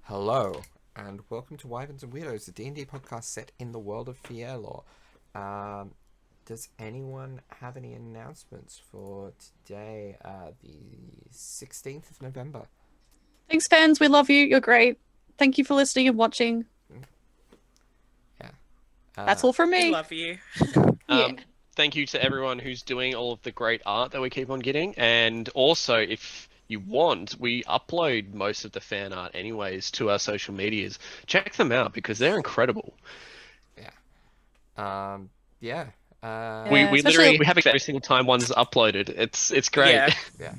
Hello, and welcome to Wyverns and Weirdos, the D&D podcast set in the world of Fierlor. Does anyone have any announcements for today, the 16th of November? Thanks, fans. We love you. You're great. Thank you for listening and watching. Yeah. That's all from We me. love you. Yeah. Thank you to everyone who's doing all of the great art that we keep on getting. And also, if you want, we upload most of the fan art anyways to our social medias. Check them out because they're incredible. Yeah. We especially- literally we have it every single time one's uploaded. It's great. Yeah. Yeah.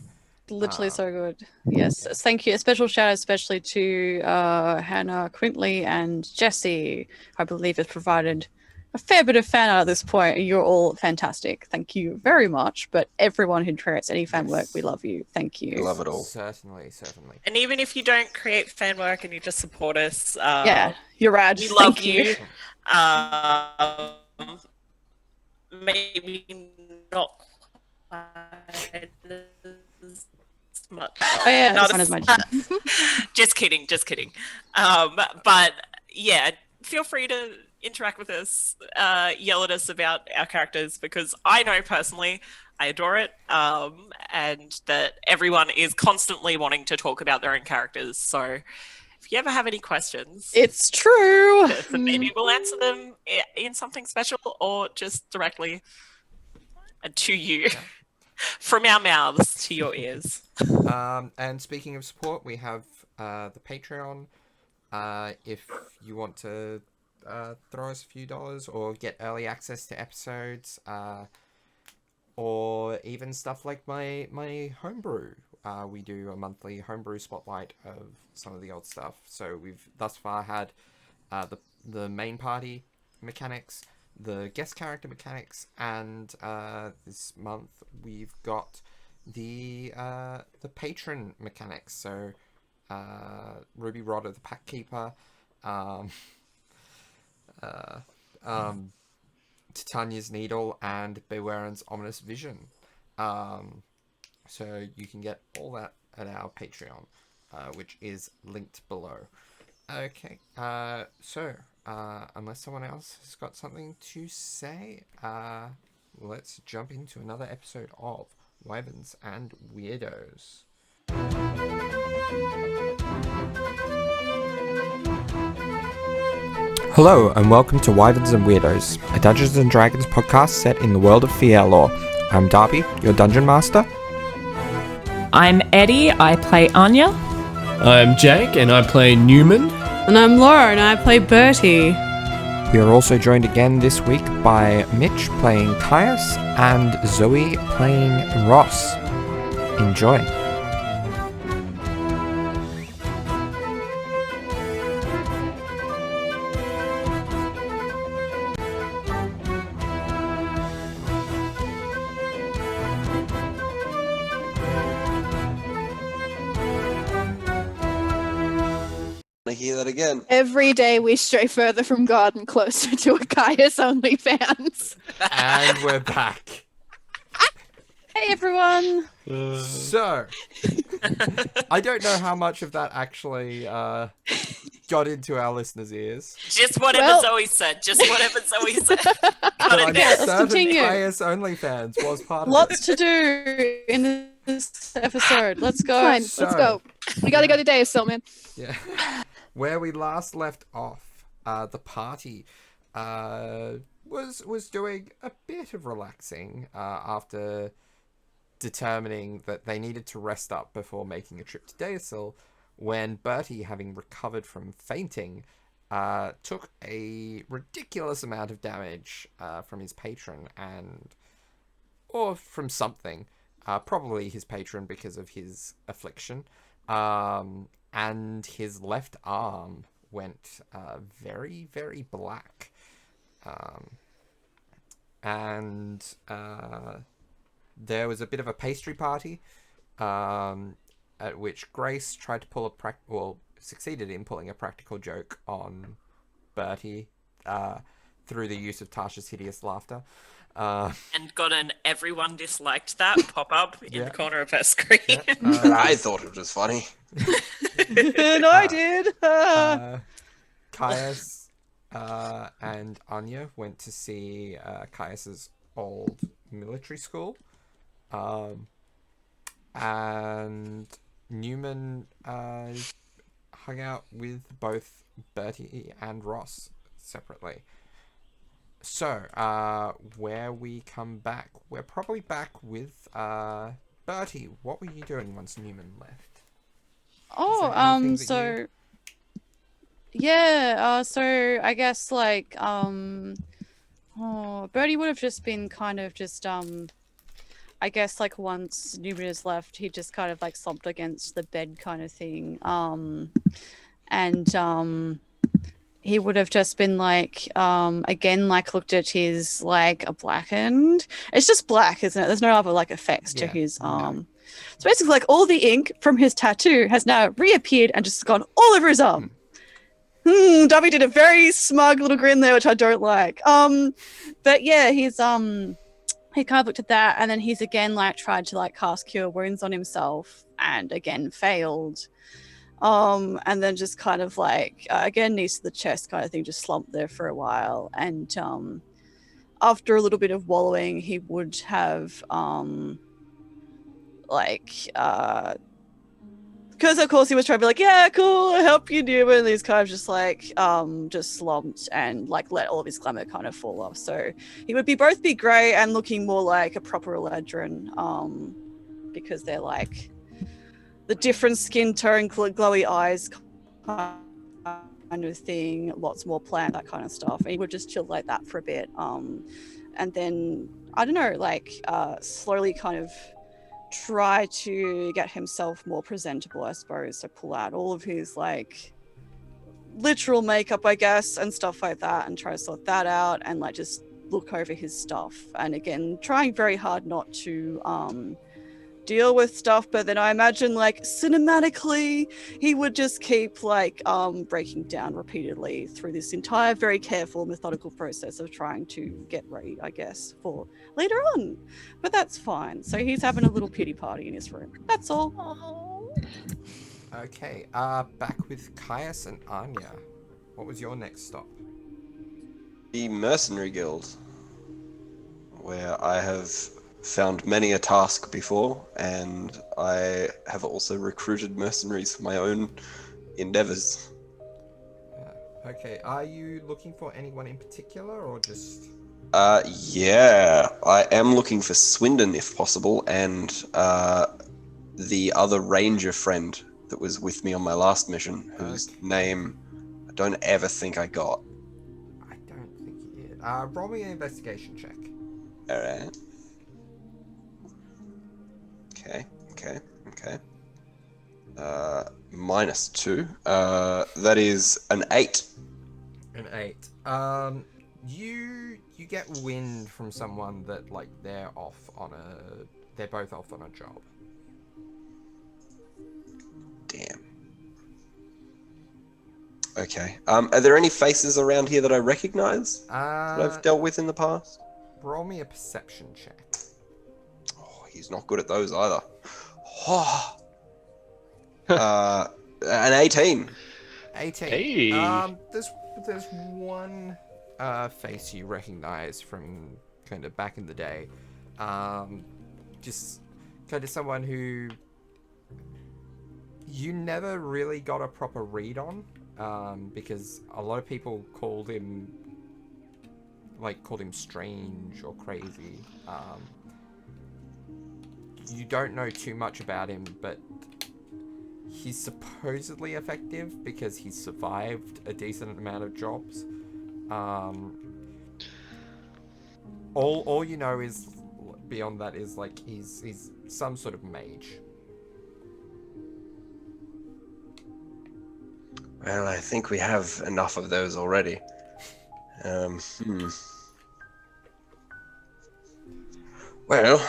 Literally so good. Yes. Thank you. A special shout out especially to Hannah Quintley and Jessie, I believe has provided a fair bit of fan art at this point. You're all fantastic. Thank you very much. But everyone who creates any fan work, we love you. Thank you. We love it all. Certainly. And even if you don't create fan work and you just support us, Yeah, you're rad. we Thank love you. you. Maybe not quite as much. Oh yeah, Not this one is my just kidding. But yeah, feel free to interact with us, yell at us about our characters, because I know personally I adore it, and that everyone is constantly wanting to talk about their own characters. So if you ever have any questions, It's true. maybe we'll answer them in something special or just directly to you. From our mouths to your ears. And speaking of support, we have the Patreon. If you want to throw us a few dollars or get early access to episodes, or even stuff like my homebrew. We do a monthly homebrew spotlight of some of the old stuff. So we've thus far had the main party mechanics, the guest character mechanics, and this month we've got the patron mechanics. So Ruby Rodder, the Pack Keeper, Titania's Needle, and Wyverns Ominous Vision. So you can get all that at our Patreon, which is linked below. Okay, so unless someone else has got something to say, let's jump into another episode of Wyverns and Weirdos. Hello, and welcome to Wyverns and Weirdos, a Dungeons and Dragons podcast set in the world of Fierlor. I'm Darby, your dungeon master. I'm Eddie, I play Anya. I'm Jake, and I play Neumann. And I'm Laura, and I play Bertie. We are also joined again this week by Mitch playing Caius and Zoe playing Ross. Enjoy. I hear that again. Every day we stray further from God and closer to a Caius OnlyFans. And we're back. Hey everyone. So, I don't know how much of that actually got into our listeners' ears. Just whatever Well- Zoe said. Just whatever Zoe said. But I'm let's certain continue. Caius OnlyFans was part of Lots it. to do in this episode. Let's go. Fine, So- let's go. We gotta go to Deus, man. Yeah. Where we last left off, the party was doing a bit of relaxing after determining that they needed to rest up before making a trip to Deasil, when Bertie, having recovered from fainting, took a ridiculous amount of damage from his patron or from something, probably his patron because of his affliction. And his left arm went very, very black. And there was a bit of a pastry party, at which Grace tried to pull succeeded in pulling a practical joke on Bertie through the use of Tasha's hideous laughter. And got an everyone disliked that pop up in Yeah. the corner of her screen. But I thought it was funny. And I did. Caius and Anya went to see Caius's old military school. And Neumann hung out with both Bertie and Ross separately. So, where we come back, we're probably back with Bertie. What were you doing once Neumann left? Oh, anything that so yeah, so I guess like Bertie would have just been kind of just I guess like once Neumann has left, he just kind of like slumped against the bed kind of thing. And he would have just been like again like looked at his like a blackened. It's just black, isn't it? There's no other like effects to his arm. So basically like all the ink from his tattoo has now reappeared and just gone all over his arm. Dubby did a very smug little grin there, which I don't like. But yeah, he's he kind of looked at that, and then he's again like tried to like cast Cure Wounds on himself, and again failed. And then just kind of like again knees to the chest kind of thing, just slumped there for a while, and after a little bit of wallowing, he would have because of course he was trying to be like, yeah, cool, I'll help you, Neumann. And he's kind of just like just slumped and like let all of his glamour kind of fall off. So he would both be grey and looking more like a proper Eladrin, because they're like the different skin tone, glowy eyes kind of thing, lots more plant, that kind of stuff. And he would just chill like that for a bit. And then I don't know, like slowly kind of try to get himself more presentable, I suppose. So pull out all of his like literal makeup, I guess, and stuff like that, and try to sort that out, and like just look over his stuff. And again, trying very hard not to deal with stuff, but then I imagine like cinematically he would just keep like breaking down repeatedly through this entire very careful methodical process of trying to get ready, I guess, for later on. But that's fine. So he's having a little pity party in his room. That's all. Okay, back with Caius and Anya. What was your next stop? The Mercenary Guild, where I have found many a task before, and I have also recruited mercenaries for my own endeavors. Okay, are you looking for anyone in particular, or just... Yeah, I am looking for Swindon if possible, and the other ranger friend that was with me on my last mission, whose name I don't ever think I got. I don't think you did. Roll me an investigation check. Alright. Okay. -2. That is an 8. An 8. You get wind from someone that like they're both off on a job. Damn. Okay. Are there any faces around here that I recognize that I've dealt with in the past? Roll me a perception check. Oh, he's not good at those either. Oh. An 18. 18. Hey. There's one face you recognize from kind of back in the day. Just kind of someone who you never really got a proper read on, because a lot of people called him strange or crazy. You don't know too much about him, but he's supposedly effective because he's survived a decent amount of jobs. All you know is beyond that is like he's some sort of mage. Well, I think we have enough of those already. Well,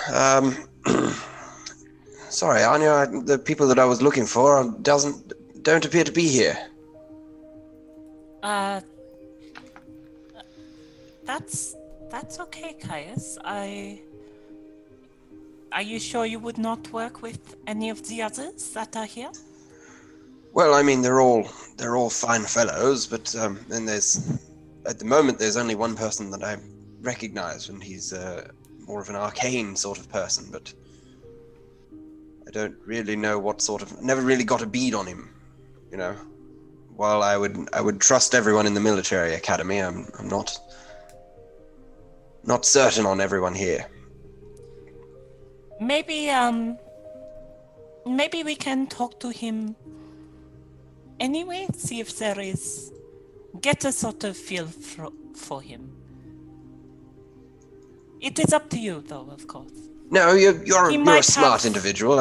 sorry, Anya, the people that I was looking for don't appear to be here. That's That's okay, Caius. Are you sure you would not work with any of the others that are here? Well, I mean, they're all fine fellows, but and at the moment there's only one person that I recognize, and he's more of an arcane sort of person, but I don't really know what sort of. Never really got a bead on him, you know. While I would trust everyone in the military academy, I'm not certain on everyone here. Maybe we can talk to him anyway, see if there is, get a sort of feel for him. It is up to you, though, of course. No, you're a smart individual.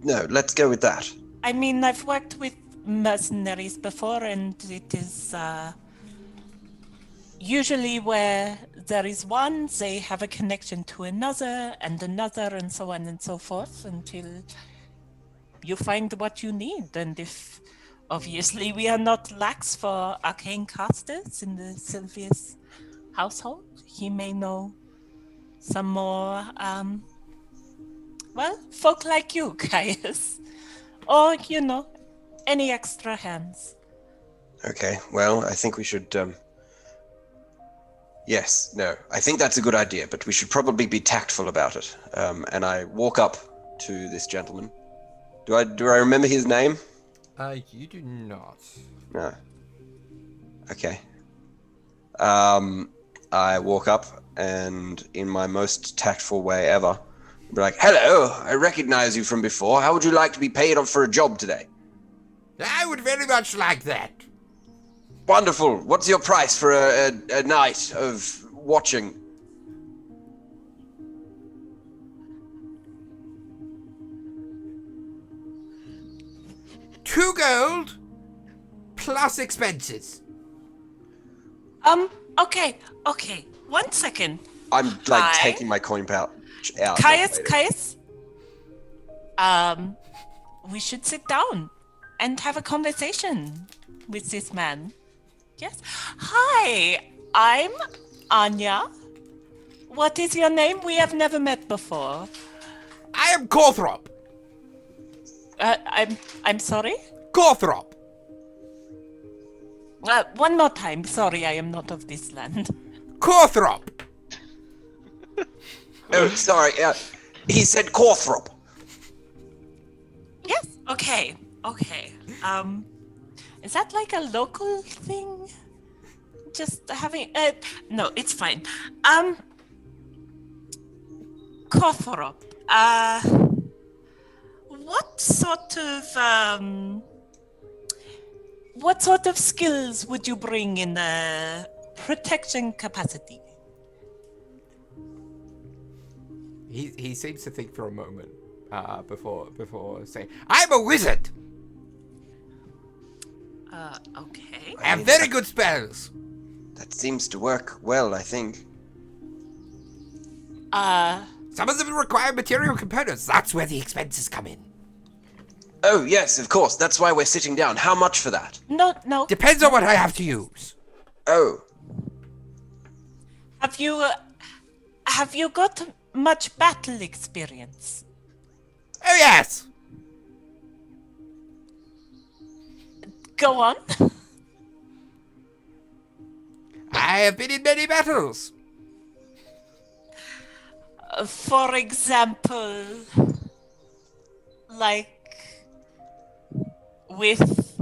No, let's go with that. I mean, I've worked with mercenaries before, and it is usually where there is one, they have a connection to another, and so on and so forth, until you find what you need. And if, obviously, we are not lax for arcane casters in the Sylvius household, he may know some more, folk like you, Caius. Or, any extra hands. Okay, well, I think we should, Yes, no, I think that's a good idea, but we should probably be tactful about it. And I walk up to this gentleman. Do I remember his name? You do not. No. Okay. I walk up and in my most tactful way ever, be like, "Hello, I recognize you from before. How would you like to be paid for a job today?" I would very much like that. Wonderful. What's your price for a night of watching? $2 gold plus expenses. Okay. 1 second. I'm taking my coin pouch out. Caius. We should sit down and have a conversation with this man. Yes. Hi, I'm Anya. What is your name? We have never met before. I am Cawthorpe. I'm sorry? Cawthorpe. One more time. Sorry, I am not of this land. Cawthorpe. Oh, sorry. He said Cawthorpe. Yes. Okay. Is that like a local thing? Just having no, it's fine. Cawthorpe. What sort of skills would you bring in the protection capacity? He seems to think for a moment before saying, "I'm a wizard. Okay. I have very good spells." That seems to work well, I think. Some of them require material components. That's where the expenses come in. Oh, yes, of course. That's why we're sitting down. How much for that? No. Depends on what I have to use. Oh. Have you got much battle experience? Oh, yes. Go on. I have been in many battles. For example, like with...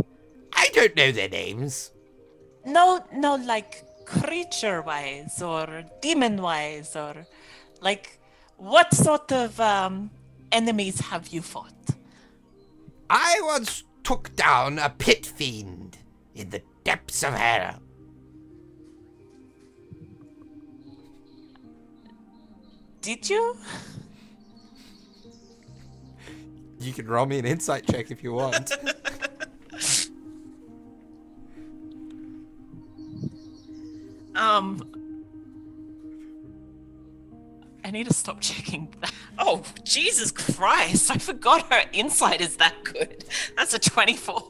I don't know their names. No, like creature-wise or demon-wise, or like what sort of enemies have you fought? I once took down a pit fiend in the depths of hell. Did you? You can roll me an insight check if you want. I need to stop checking that. Oh, Jesus Christ. I forgot her insight is that good. That's a 24.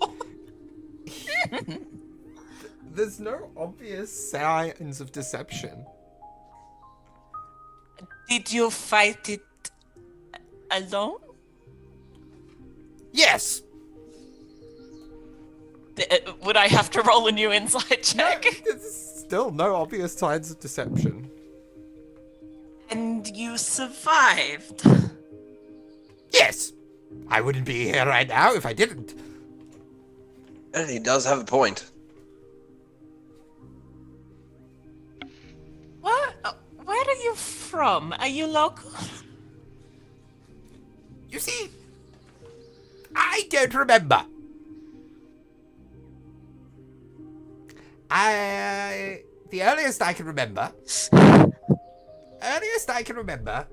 There's no obvious signs of deception. Did you fight it alone? Yes. Would I have to roll a new insight check? There's still no obvious signs of deception. And you survived. Yes. I wouldn't be here right now if I didn't. And he does have a point. What? Where are you from? Are you local? You see, I don't remember. The earliest I can remember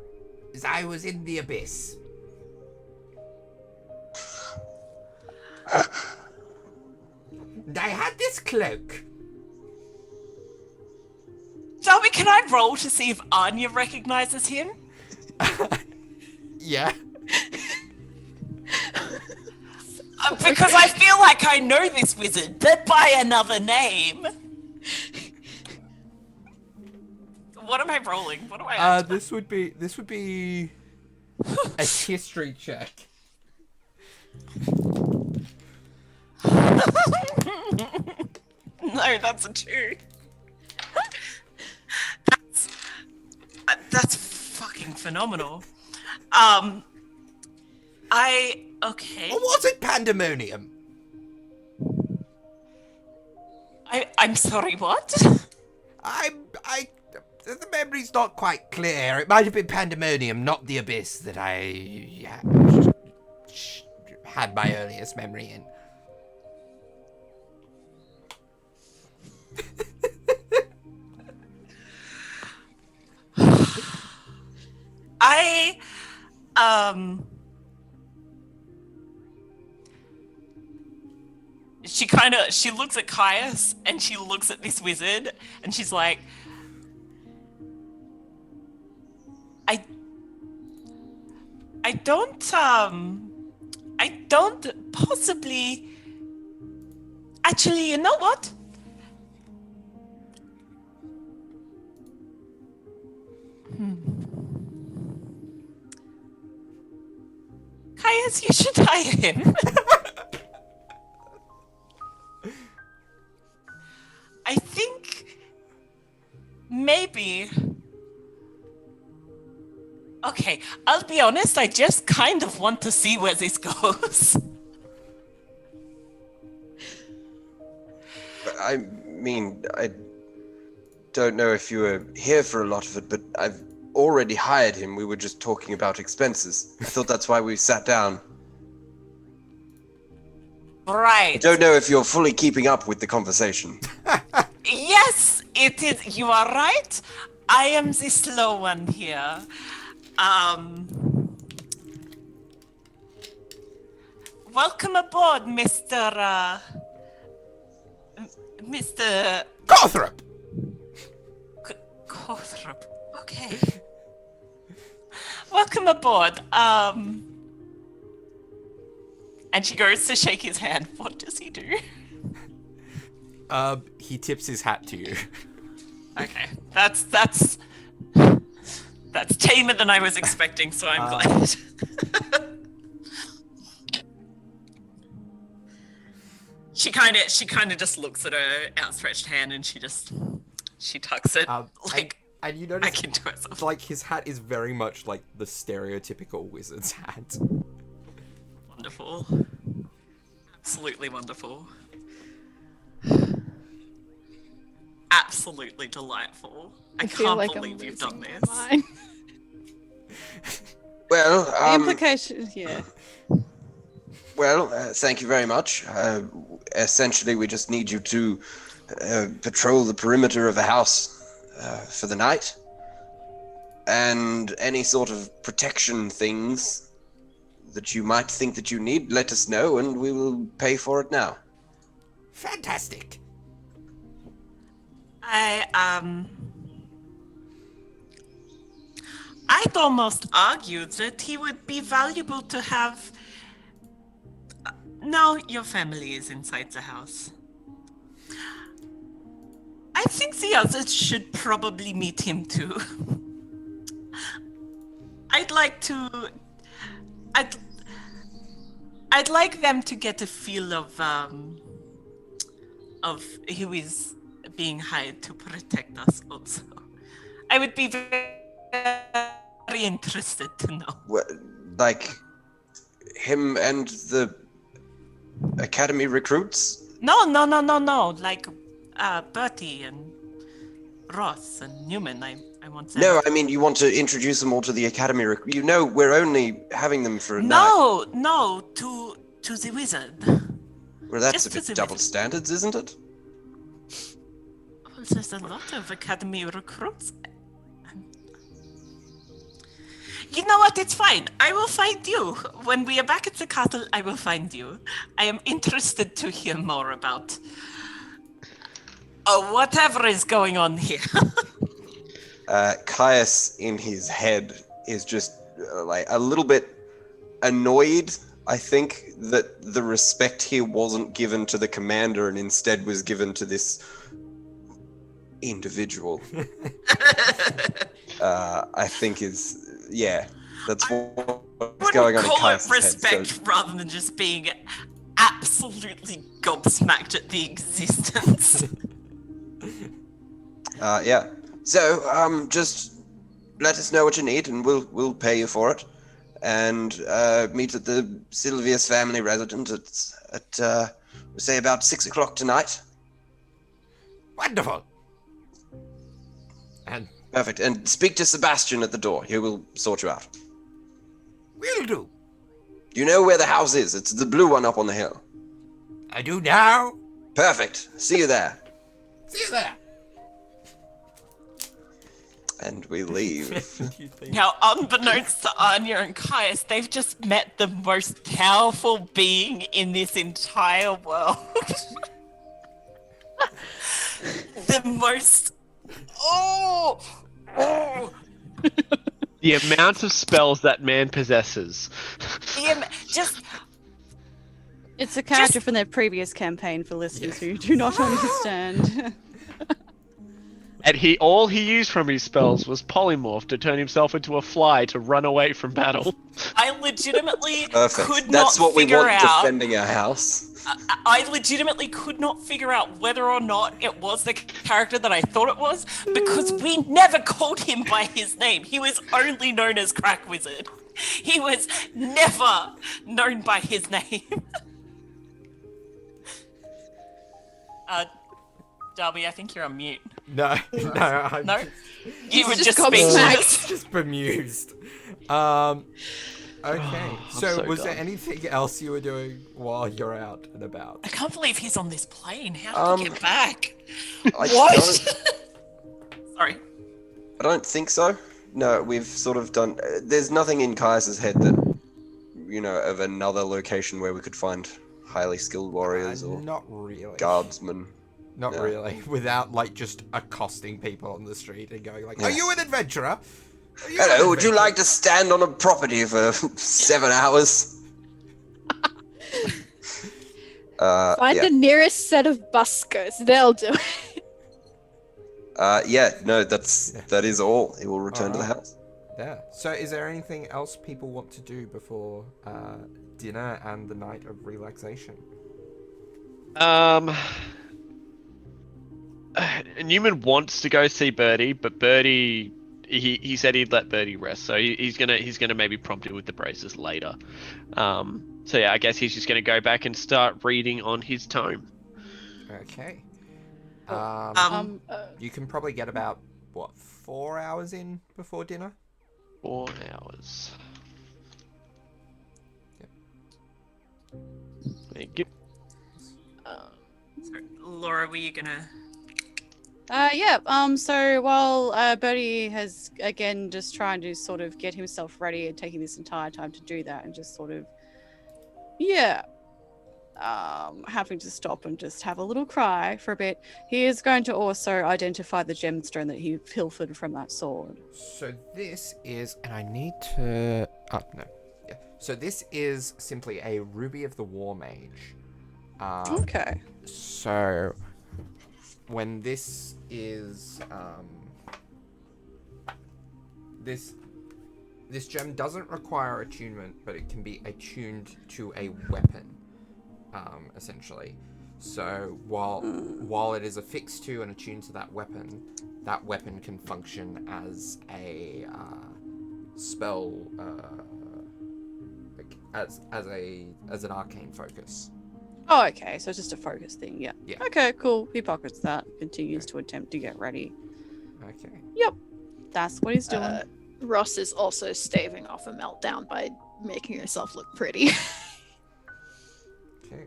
is I was in the abyss. And I had this cloak. Shelby, can I roll to see if Anya recognizes him? Yeah. Because I feel like I know this wizard, but by another name. What am I rolling? What do I? This would be a history check. No, that's a 2. That's fucking phenomenal. Okay. Or was it pandemonium? I'm sorry, what? The memory's not quite clear. It might have been pandemonium, not the abyss that I had my earliest memory in. She looks at Caius and she looks at this wizard and she's like, I don't possibly. Actually, you know what? Caius, you should hire him. I think maybe. Okay, I'll be honest, I just kind of want to see where this goes. I mean, I don't know if you were here for a lot of it, but I've already hired him. We were just talking about expenses. I thought that's why we sat down. Right. I don't know if you're fully keeping up with the conversation. Yes, it is. You are right. I am the slow one here. Welcome aboard, Mr. Cawthorpe! Cawthorpe. Okay. Welcome aboard. And she goes to shake his hand. What does he do? He tips his hat to you. Okay. That's tamer than I was expecting, so I'm glad. She kind of just looks at her outstretched hand and she tucks it and you notice back into herself. Like his hat is very much like the stereotypical wizard's hat. Wonderful. Absolutely wonderful. Absolutely delightful. I feel can't like believe I'm you've done losing this. my mind. Well, The implication, yeah. Well, thank you very much. Essentially, we just need you to patrol the perimeter of the house for the night. And any sort of protection things that you might think that you need, let us know and we will pay for it now. Fantastic. I'd almost argue that he would be valuable to have. No, your family is inside the house. I think the others should probably meet him too. I'd like to. I'd like them to get a feel of who is being hired to protect us. Also, I would be very interested to know. What, like him and the academy recruits? No. Like Bertie and Ross and Neumann. I want to. No, I mean you want to introduce them all to the academy. You know, we're only having them for a night. No, to the wizard. Well, that's Just a bit to the double wizard. standards, isn't it? Well, there's a lot of academy recruits. You know what? It's fine. I will find you. When we are back at the castle, I will find you. I am interested to hear more about whatever is going on here. Caius in his head is just like a little bit annoyed, I think, that the respect here wasn't given to the commander and instead was given to this individual. I think that's what's going on in Call Caius's it head. respect So, rather than just being absolutely gobsmacked at the existence. yeah. So, just let us know what you need, and we'll pay you for it. And meet at the Sylvius family residence at say about 6 o'clock tonight. Wonderful. And Perfect. And speak to Sebastian at the door. He will sort you out. will do. You know where the house is. It's the blue one up on the hill. I do now. Perfect. See you there. See you there. And we leave. Now, unbeknownst to Anya and Caius, they've just met the most powerful being in this entire world. The most... Oh! The amount of spells that man possesses. Just... It's a character from their previous campaign for listeners who do not understand. And all he used from his spells was polymorph to turn himself into a fly to run away from battle. I legitimately Perfect. could That's not what we figure want out... defending our house. I legitimately could not figure out whether or not it was the character that I thought it was, because we never called him by his name. He was only known as Crack Wizard. He was never known by his name. Darby, I think you're on mute. No, I'm No? You were just just gobsmacked. speechless. just bemused. Okay, so was there anything else you were doing while you're out and about? I can't believe he's on this plane. How did he get back? I Sorry. don't think so. No, we've sort of done... there's nothing in Caius's head that, of another location where we could find highly skilled warriors or Not really. guardsmen. Not No. really. Without, just accosting people on the street and going are Yes. you an adventurer? Are you Hello, an would you adventurer?" like to stand on a property for 7 hours? Find yeah. the nearest set of buskers. They'll do it. That is all. He will return to the Alright. house. Yeah. So is there anything else people want to do before dinner and the night of relaxation? Newman wants to go see Bertie, but Bertie, he said he'd let Bertie rest, so he's gonna maybe prompt him with the braces later. So yeah, I guess he's just gonna go back and start reading on his tome. Okay. You can probably get about 4 hours in before dinner. 4 hours. Yep. Thank you. Sorry, Laura, were you gonna... So while Bertie has again just trying to sort of get himself ready and taking this entire time to do that and just sort of having to stop and just have a little cry for a bit, he is going to also identify the gemstone that he pilfered from that sword. So this is, and I need to. Oh no, yeah. So this is simply a ruby of the war mage. Okay. So when this is this gem doesn't require attunement, but it can be attuned to a weapon, essentially. So while it is affixed to and attuned to that weapon can function as a spell, as an arcane focus. Oh, okay. So it's just a focus thing. Yeah. Yeah. Okay, cool. He pockets that. Continues to attempt to get ready. Okay. Yep. That's what he's doing. Ross is also staving off a meltdown by making herself look pretty. Okay.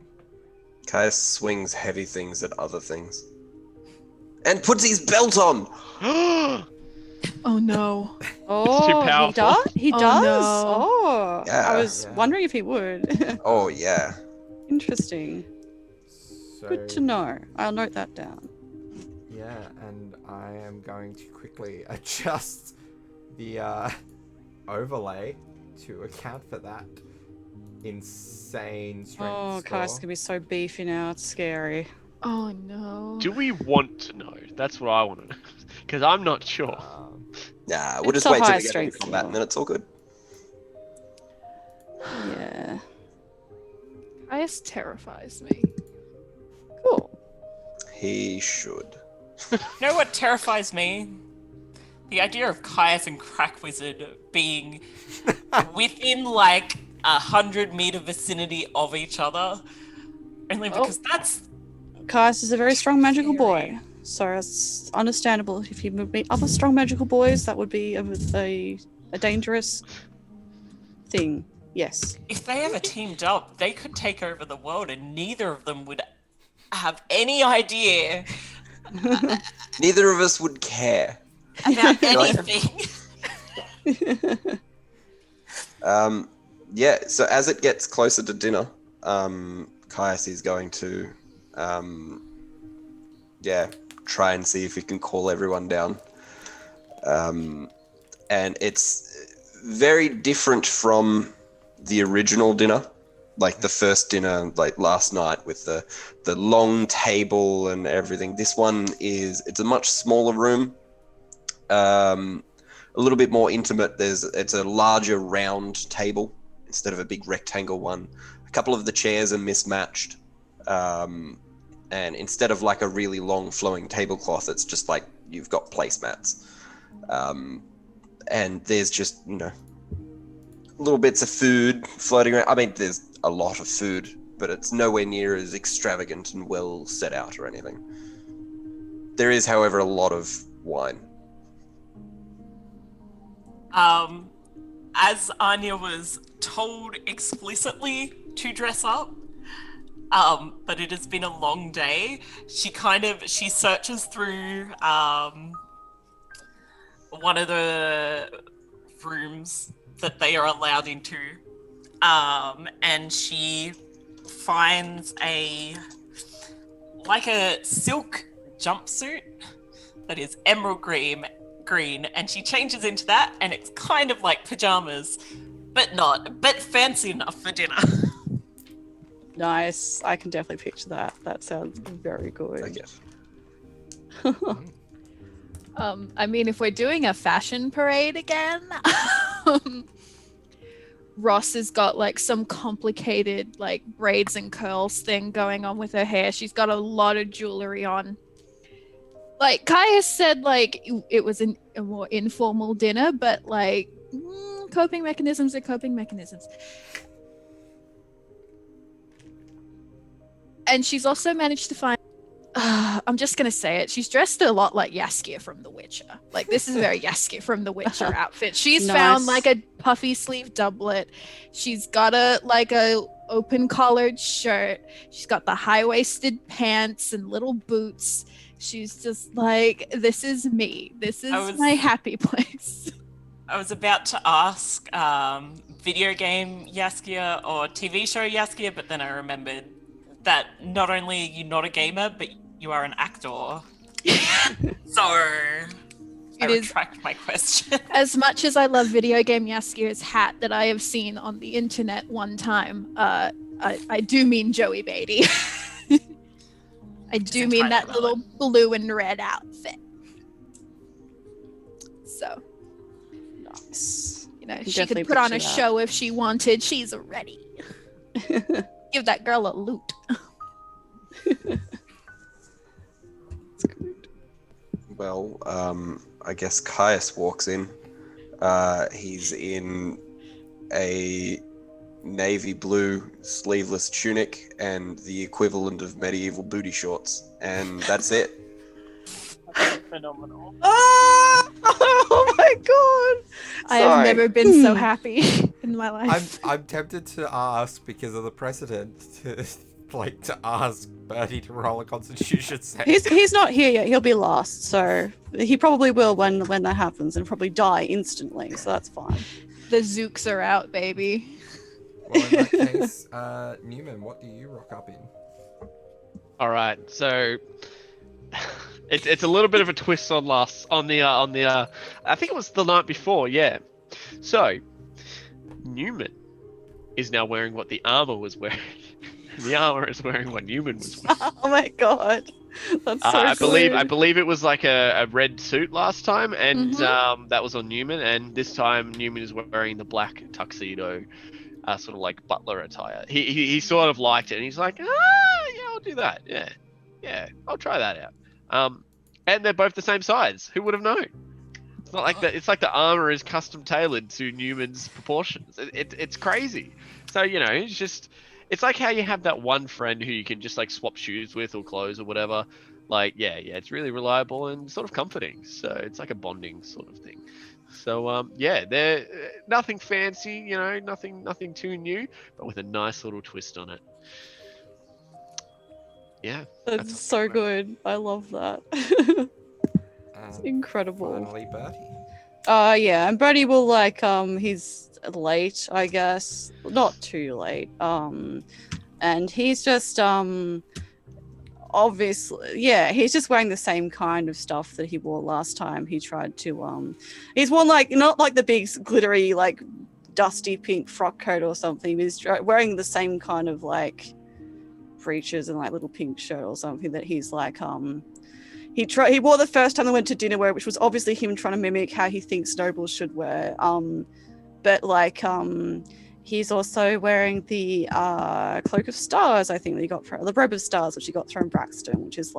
Caius swings heavy things at other things. And puts his belt on! Oh no. Oh, too powerful. He Oh, does? no. Oh. Yeah. I was Yeah. wondering if he would. Oh, yeah. Interesting. So, Good to know. I'll note that down. Yeah, and I am going to quickly adjust the overlay to account for that insane strength Oh, score. Kai's gonna be so beefy now. It's scary. Oh no. Do we want to know? That's what I want to know. Because I'm not sure. Nah, we'll It's just a wait till high we get into strength combat and then it's all good. Yeah. Caius terrifies me. Cool. He should. You know what terrifies me? The idea of Caius and Crack Wizard being within like 100-meter vicinity of each other. Only because that's Kais is a very strong magical Scary. boy. So it's understandable if he would meet other strong magical boys, that would be a dangerous thing. Yes. if they ever teamed up, they could take over the world and neither of them would have any idea Neither of us would care. about anything. Yeah, so as it gets closer to dinner, Caius is going to, try and see if he can call everyone down. And it's very different from the original dinner, like the first dinner, like last night with the long table and everything. This one it's a much smaller room, a little bit more intimate. It's a larger round table instead of a big rectangle one. A couple of the chairs are mismatched, and instead of like a really long flowing tablecloth, it's just like you've got placemats, and there's just little bits of food floating around. I mean, there's a lot of food, but it's nowhere near as extravagant and well set out or anything. There is, however, a lot of wine. As Anya was told explicitly to dress up, but it has been a long day, she searches through one of the rooms that they are allowed into, and she finds a silk jumpsuit that is emerald green, and she changes into that, and it's kind of like pajamas, but fancy enough for dinner. Nice. I can definitely picture that. That sounds very good. I guess. I mean, if we're doing a fashion parade again, Ross has got like some complicated like braids and curls thing going on with her hair. She's got a lot of jewelry on. Like Kaius said, like it was a more informal dinner, but like coping mechanisms are coping mechanisms. And she's also managed to find I'm just gonna say it. She's dressed a lot like Jaskier from The Witcher. Like this is a very Jaskier from The Witcher outfit. She's found like a puffy sleeve doublet. She's got a open collared shirt. She's got the high waisted pants and little boots. She's just like, this is me. This is my happy place. I was about to ask video game Jaskier or TV show Jaskier, but then I remembered that not only are you not a gamer, but you are an actor. So I retract my question. As much as I love video game Jaskier's hat that I have seen on the internet one time, I do mean Joey Beatty. I do mean that little blue and red outfit. So, nice. No, can she definitely could put on a picture that. show if she wanted. She's ready. Give that girl a loot. Well, I guess Caius walks in. He's in a navy blue sleeveless tunic and the equivalent of medieval booty shorts, and that's it. Phenomenal. Oh my god! I have Sorry. never been so happy in my life. I'm tempted to ask because of the precedent to ask Bertie to roll a Constitution save. He's not here yet. He'll be last, so he probably will when that happens, and probably die instantly. So that's fine. The Zooks are out, baby. Well, in that case, Neumann, what do you rock up in? All right, so it's a little bit of a twist on the I think it was the night before, yeah. So Neumann is now wearing what the armor was wearing. The armor is wearing what Neumann was wearing. Oh my god, that's so I good. believe it was like a red suit last time, and that was on Neumann, and this time Neumann is wearing the black tuxedo, sort of like butler attire. He sort of liked it, and he's like, yeah, I'll do that. Yeah, I'll try that out. And they're both the same size. Who would have known? It's not like that. It's like the armor is custom tailored to Neumann's proportions. It's crazy. So it's like how you have that one friend who you can just like swap shoes with or clothes or whatever. Like, yeah, it's really reliable and sort of comforting. So it's like a bonding sort of thing. So they're nothing fancy, nothing too new, but with a nice little twist on it. Yeah, That's so good. I love that. It's incredible. Finally, Bertie. Yeah, and Bertie will he's late, I guess. Not too late. And he's just obviously, yeah, he's just wearing the same kind of stuff that he wore last time. He tried to he's worn not like the big glittery dusty pink frock coat or something. He's wearing the same kind of breeches and little pink shirt or something that he's he wore the first time they went to dinner wear, which was obviously him trying to mimic how he thinks nobles should wear. But he's also wearing the cloak of stars, I think, that he got from the robe of stars, which he got from Braxton, which is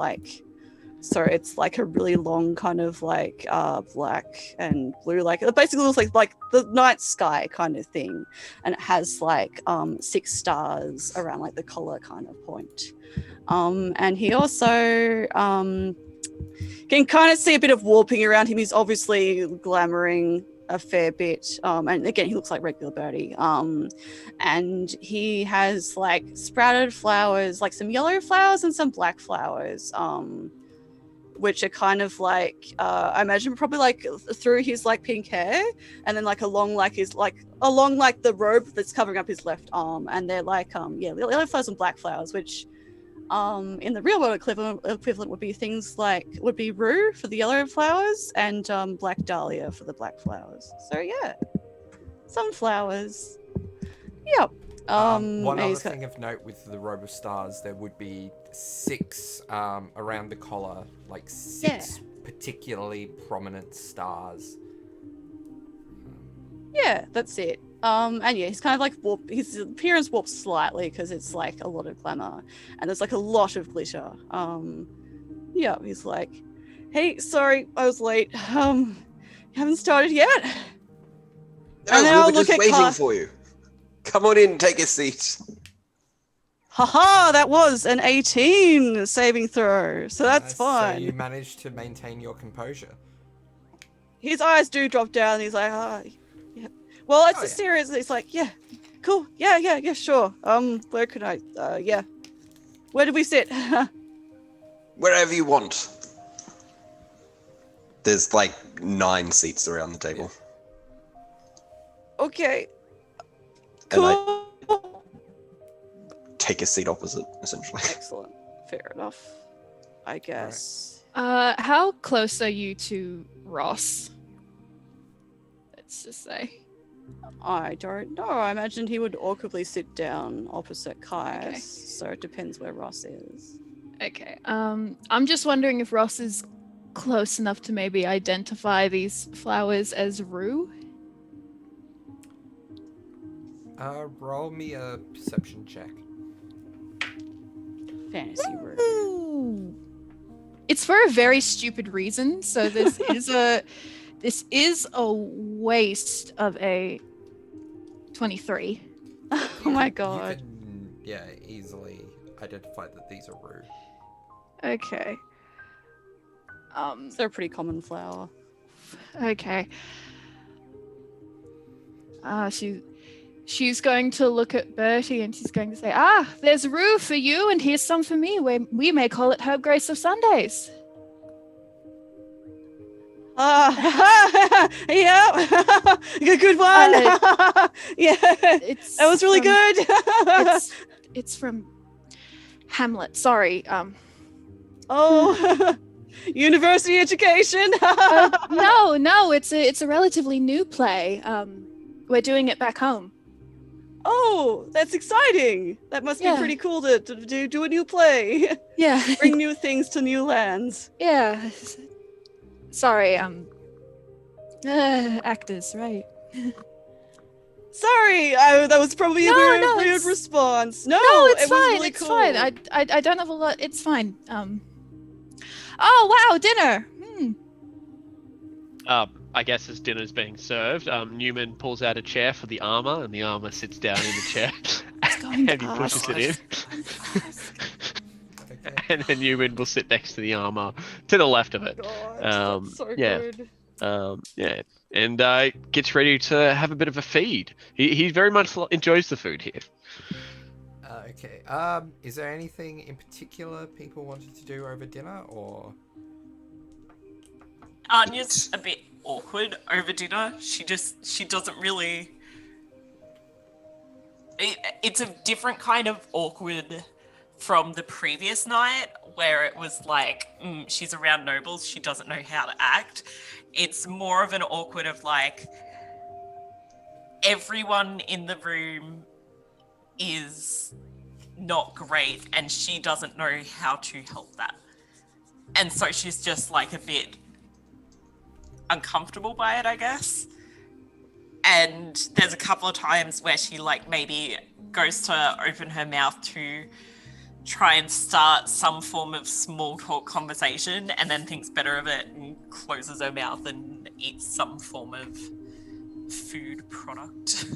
so it's a really long kind of black and blue, it basically looks like the night sky kind of thing, and it has 6 stars around the collar kind of point. And he also can kind of see a bit of warping around him. He's obviously glamoring a fair bit, and again he looks like regular Bertie, and he has sprouted flowers, some yellow flowers and some black flowers, which are kind of I imagine probably through his pink hair, and then along along the robe that's covering up his left arm, and they're yellow flowers and black flowers, which in the real world equivalent would be things would be rue for the yellow flowers and black dahlia for the black flowers. So yeah, sunflowers. Yep. One other thing of note with the robe of stars, there would be 6 around the collar, 6 particularly prominent stars. Yeah, that's it. And yeah, he's kind of his appearance warps slightly because it's a lot of glamour and there's a lot of glitter. Yeah, he's hey, sorry, I was late. You haven't started yet? No, and then we I'll were look just at waiting for you. Come on in, take a seat. Haha, that was an 18 saving throw, so that's fine. So you managed to maintain your composure. His eyes do drop down and he's yeah. Well, it's serious. He's yeah, cool. Yeah, sure. Where could I, yeah. Where do we sit? Wherever you want. There's 9 seats around the table. Okay. And Cool. take a seat opposite, essentially. Excellent. Fair enough, I guess. How close are you to Ross? Let's just say. I don't know. I imagined he would awkwardly sit down opposite Caius, Okay. so it depends where Ross is. Okay. I'm just wondering if Ross is close enough to maybe identify these flowers as rue. Roll me a perception check. Fantasy room. Ooh. It's for a very stupid reason. So this is a waste of a 23. Oh my You god. can, easily identify that these are Rue. Okay. They're a pretty common flower. Okay. She's going to look at Bertie and she's going to say, there's Rue for you and here's some for me. We may call it Herb Grace of Sundays. Yeah, good one. Yeah, that was really good. It's from Hamlet. Sorry. Oh, university education. No, it's a relatively new play. We're doing it back home. Oh, that's exciting. That must be pretty cool to do a new play. Yeah. Bring new things to new lands. Yeah. Sorry, actors, right? Sorry, that was probably a weird response. No, it's it fine. was really It's cool. fine. I don't have a lot. It's fine. Oh wow, dinner. I guess as dinner's being served, Neumann pulls out a chair for the armor, and the armor sits down in the chair, and he pushes it in. And then Neumann will sit next to the armor, to the left of it. God, that's so good. And gets ready to have a bit of a feed. He very much enjoys the food here. Okay. Is there anything in particular people wanted to do over dinner, or? Anya's a bit awkward over dinner. She doesn't really. It's a different kind of awkward from the previous night, where it was like she's around nobles, she doesn't know how to act. It's more of an awkward of like everyone in the room is not great and she doesn't know how to help that. And so she's just like a bit uncomfortable by it, I guess. And there's a couple of times where she like maybe goes to open her mouth to try and start some form of small talk conversation and then thinks better of it and closes her mouth and eats some form of food product.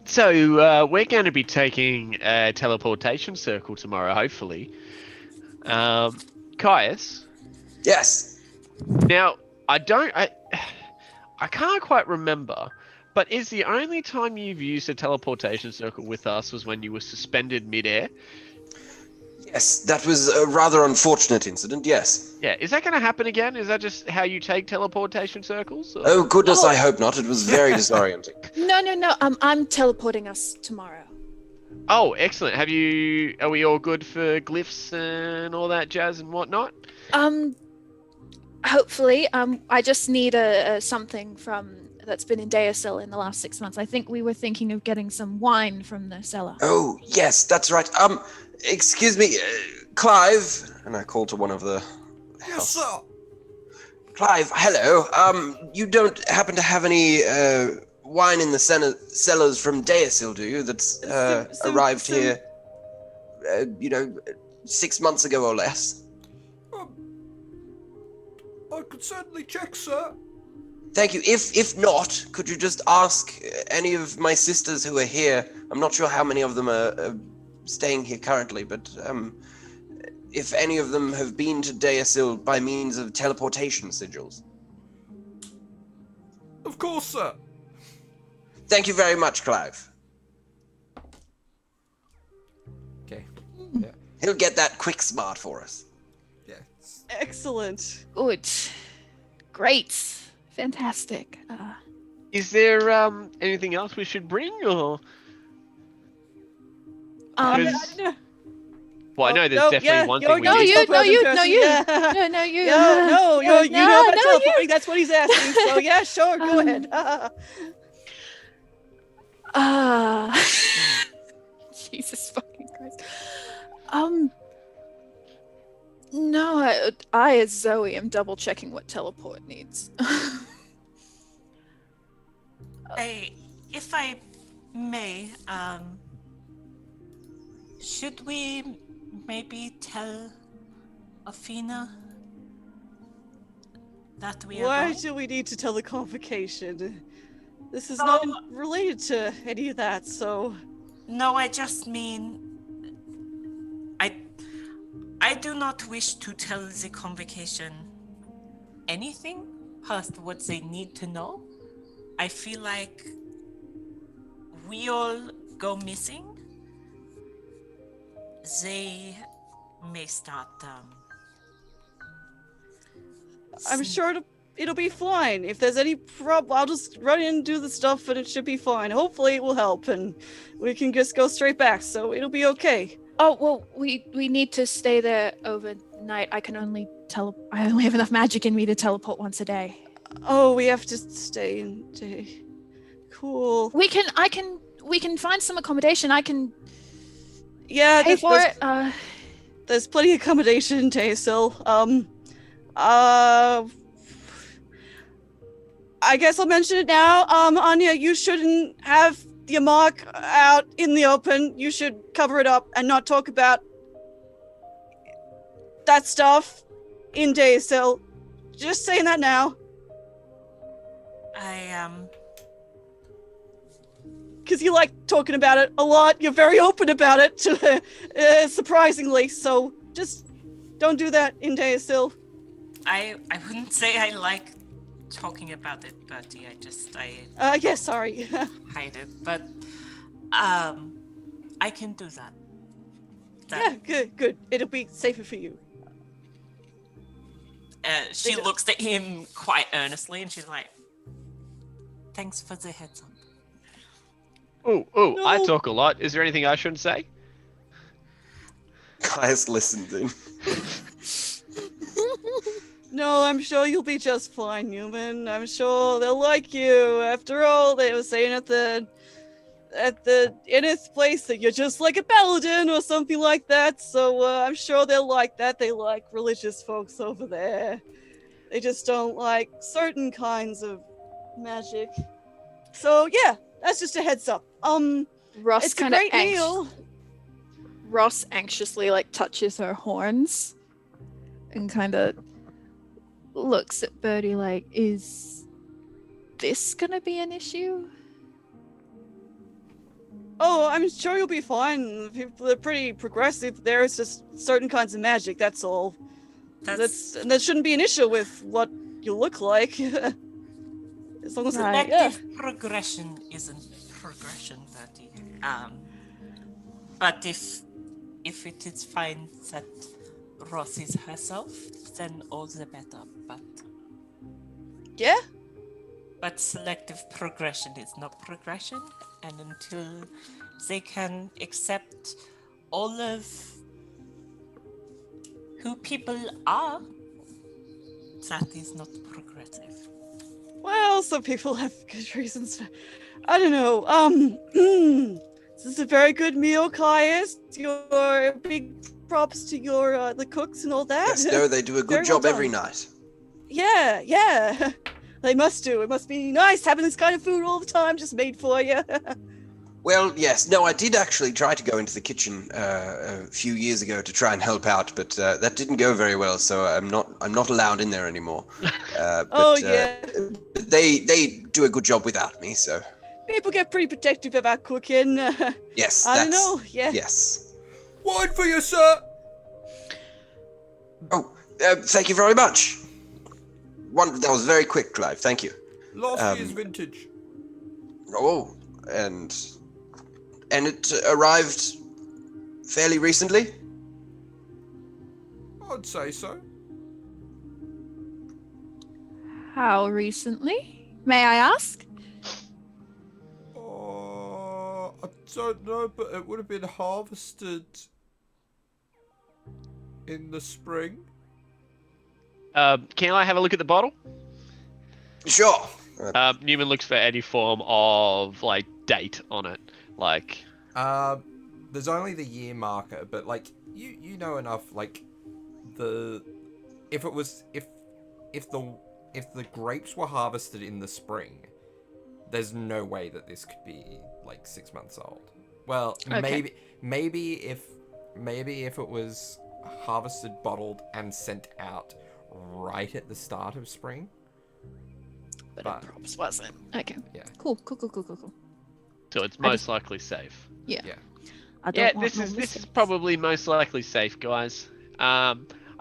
So we're going to be taking a teleportation circle tomorrow, hopefully. Caius? Yes. Now, I can't quite remember, but is the only time you've used a teleportation circle with us was when you were suspended midair? Yes, that was a rather unfortunate incident, yes. Yeah, is that going to happen again? Is that just how you take teleportation circles? Or? Oh, goodness, I hope not. It was very disorienting. No. I'm teleporting us tomorrow. Oh, excellent. Are we all good for glyphs and all that jazz and whatnot? Hopefully. I just need something that's been in Deosil in the last 6 months. I think we were thinking of getting some wine from the cellar. Oh, yes, that's right. Excuse me, Clive. And I call to one of the house. Yes, sir. Clive, hello. You don't happen to have any wine in the cellars from Deosil, do you? That's arrived here, 6 months ago or less. I could certainly check, sir. Thank you. If not, could you just ask any of my sisters who are here? I'm not sure how many of them are staying here currently, but if any of them have been to Deosil by means of teleportation sigils. Of course, sir. Thank you very much, Clive. Okay. Yeah. He'll get that quick smart for us. Yeah. Excellent. Good. Great. Fantastic. Is there anything else we should bring, or? Well, I know there's definitely one thing we need. You know about teleporting. That's what he's asking. So yeah, sure, go ahead. Jesus fucking Christ. No, I as Zoe am double checking what teleport needs. If I may, should we maybe tell Athena that we are Why going? do we need to tell the convocation? This is not related to any of that, so... No, I just mean... I do not wish to tell the convocation anything past what they need to know. I feel like we all go missing. They may start, I'm sure it'll be fine. If there's any problem, I'll just run in and do the stuff and it should be fine. Hopefully it will help and we can just go straight back, so it'll be okay. Oh, well, we need to stay there overnight. I only have enough magic in me to teleport once a day. Oh, we have to stay in day. Cool. We can find some accommodation. I can pay for it. There's plenty of accommodation in Taysil. I guess I'll mention it now. Anya, you shouldn't have your mark out in the open. You should cover it up and not talk about that stuff in Taysil. Just saying that now. Because you like talking about it a lot. You're very open about it, surprisingly. So just don't do that in Taysil. I wouldn't say I like talking about it, Bertie. Yeah, sorry. hide it, but I can do that. Yeah, good. It'll be safer for you. She looks at him quite earnestly and she's like, thanks for the heads up. Oh, no. I talk a lot. Is there anything I shouldn't say? Guys, listened in. No, I'm sure you'll be just fine, Neumann. I'm sure they'll like you. After all, they were saying at the Innis place that you're just like a paladin or something like that. So I'm sure they'll like that. They like religious folks over there. They just don't like certain kinds of magic. So yeah, that's just a heads up. Ross it's a great meal. Ross anxiously touches her horns and kind of looks at Birdie like, is this gonna be an issue? Oh, I'm sure you'll be fine. People are pretty progressive. There's just certain kinds of magic, that's all. That shouldn't be an issue with what you look like. As long as progression isn't progression, Bertie. But if it is fine that Ross is herself, then all the better. But selective progression is not progression, and until they can accept all of who people are, that is not progressive. Well, some people have good reasons. I don't know. This is a very good meal, Caius. Your big props to your the cooks and all that. Yes, no, they do a good job every night. Yeah. They must do. It must be nice having this kind of food all the time, just made for you. Well, yes. No, I did actually try to go into the kitchen a few years ago to try and help out, but that didn't go very well. So I'm not allowed in there anymore. They do a good job without me. So people get pretty protective about cooking. Yes. I don't know. Yeah. Yes. Wine for you, sir. Oh, thank you very much. That was very quick, Clive. Thank you. Last year's vintage. Oh, and it arrived fairly recently? I'd say so. How recently? May I ask? I don't know, but it would have been harvested in the spring. Can I have a look at the bottle? Sure. Neumann looks for any form of date on it, There's only the year marker, but you know enough. If the grapes were harvested in the spring, there's no way that this could be like 6 months old. Well, Okay. maybe if it was harvested, bottled, and sent out right at the start of spring. But it perhaps wasn't. Okay. Yeah. Cool. So it's most likely safe. Yeah. Yeah. I don't want This no is mistakes. probably most likely safe, guys. I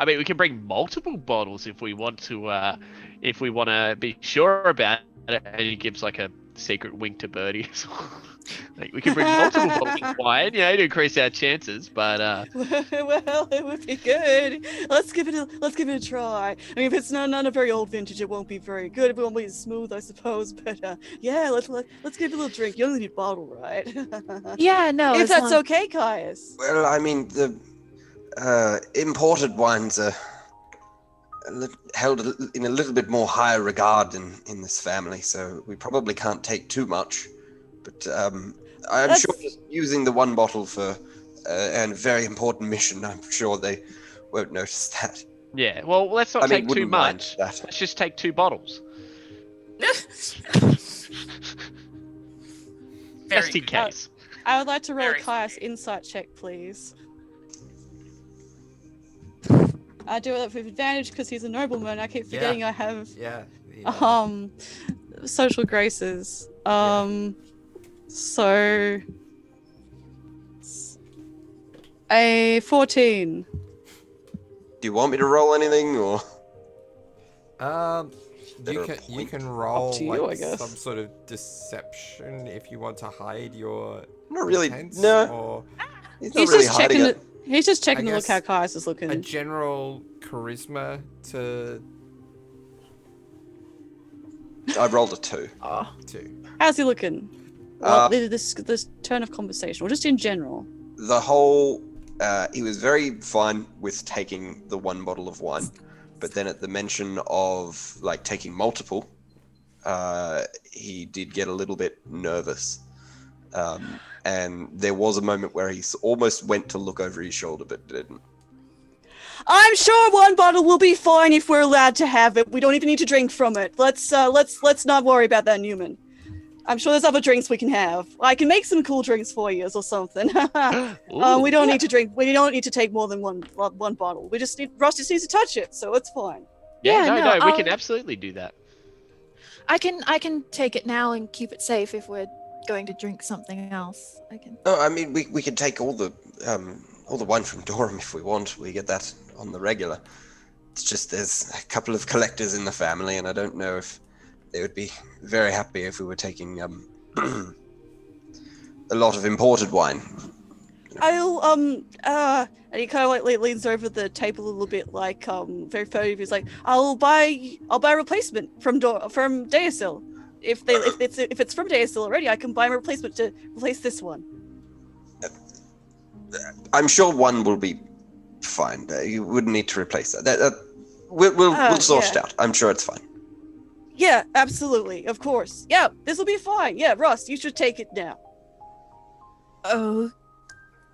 mean, we can bring multiple bottles if we want to be sure about it. And he gives like a secret wink to Birdie. Like, we can bring multiple bottles of wine, to increase our chances. But Well, it would be good. Let's give it a try. I mean, if it's not a very old vintage, it won't be very good. It won't be as smooth, I suppose. But yeah, let's give it a little drink. You only need a bottle, right? Yeah, no. If as that's long- okay, Caius. Well, I mean, the imported wines are held in a little bit more higher regard in this family, so we probably can't take too much. But I'm sure just using the one bottle for a very important mission, I'm sure they won't notice that. yeah, well, let's not take too much. That. Let's just take 2 bottles. Just in case. I would like to roll a Very Caius insight check, please. I do it with advantage because he's a nobleman. I keep forgetting I have Yeah. social graces. So a 14. Do you want me to roll anything, or? You can roll to you, I like guess. some sort of deception if you want to hide your Not really. intents, No. or He's He's not really just hiding checking it. He's just checking to look guess how Caius is looking. a general charisma to I rolled a 2. How's he looking? This turn of conversation, or just in general? The whole, he was very fine with taking the one bottle of wine, but then at the mention of like taking multiple, he did get a little bit nervous. And there was a moment where he almost went to look over his shoulder, but didn't. I'm sure one bottle will be fine if we're allowed to have it. We don't even need to drink from it. Let's not worry about that, Neumann. I'm sure there's other drinks we can have. I can make some cool drinks for you or something. We don't need to drink. We don't need to take more than one bottle. Ross just needs to touch it, so it's fine. Yeah, no, we I'll- can absolutely do that. I can take it now and keep it safe if we're going to drink something else. I can. Oh, I mean, we could take all the wine from Durham if we want. We get that on the regular. It's just there's a couple of collectors in the family, and I don't know if they would be very happy if we were taking a lot of imported wine. And he kind of like leans over the table a little bit, like very furtive. He's like, I'll buy a replacement from Deosil. If it's from Deosil already, I can buy a replacement to replace this one. I'm sure one will be fine. You wouldn't need to replace that. We'll sort it out. I'm sure it's fine. Yeah, absolutely, of course. Yeah, this will be fine. Yeah, Ross, you should take it now. Oh,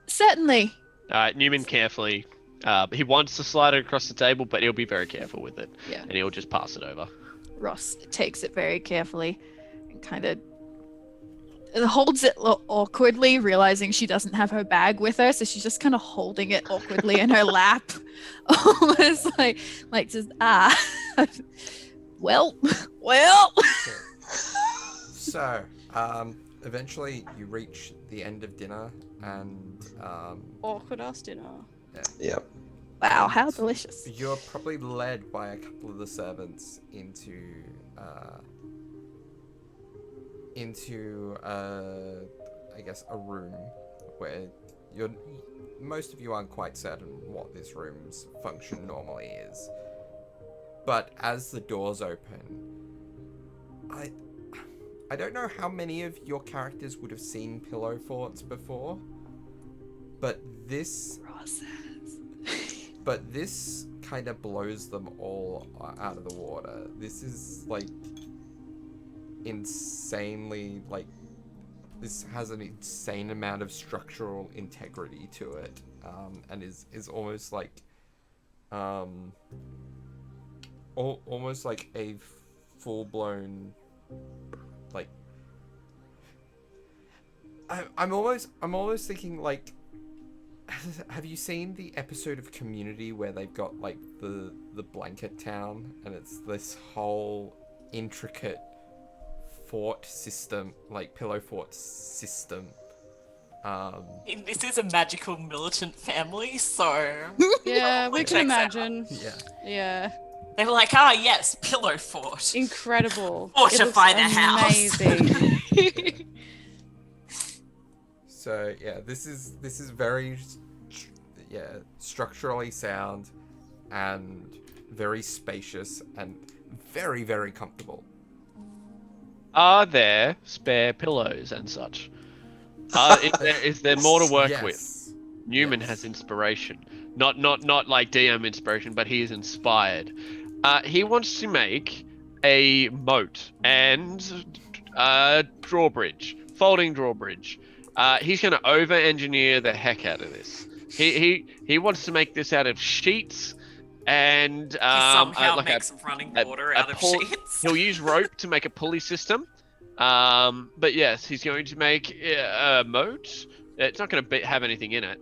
certainly. Neumann carefully. He wants to slide it across the table, but he'll be very careful with it. Yeah. And he'll just pass it over. Ross takes it very carefully and kind of holds it awkwardly, realizing she doesn't have her bag with her, so she's just kind of holding it awkwardly in her lap, almost like just well. So, eventually you reach the end of dinner, and Awkward ass dinner. Yeah. Wow, how delicious. you're probably led by a couple of the servants into I guess a room where most of you aren't quite certain what this room's function normally is. But as the doors open, I don't know how many of your characters would have seen pillow forts before, but this kind of blows them all out of the water. This is like insanely, like, this has an insane amount of structural integrity to it, and is almost like almost like a full-blown like I'm almost thinking like, have you seen the episode of Community where they've got like the blanket town and it's this whole intricate fort system, like pillow fort system. This is a magical militant family, so Yeah, we can checks out. imagine. Yeah. Yeah. They were like, ah, yes, pillow fort. Incredible. Fortify It the looks house. amazing. So yeah, this is very structurally sound and very spacious and very, very comfortable. Are there spare pillows and such? Is there more to work with? Neumann has inspiration. Not like DM inspiration, but he is inspired. He wants to make a moat and drawbridge, folding drawbridge. He's going to over-engineer the heck out of this. He wants to make this out of sheets and He somehow like makes running water out of sheets. He'll use rope to make a pulley system. But yes, he's going to make a moat. It's not going to have anything in it.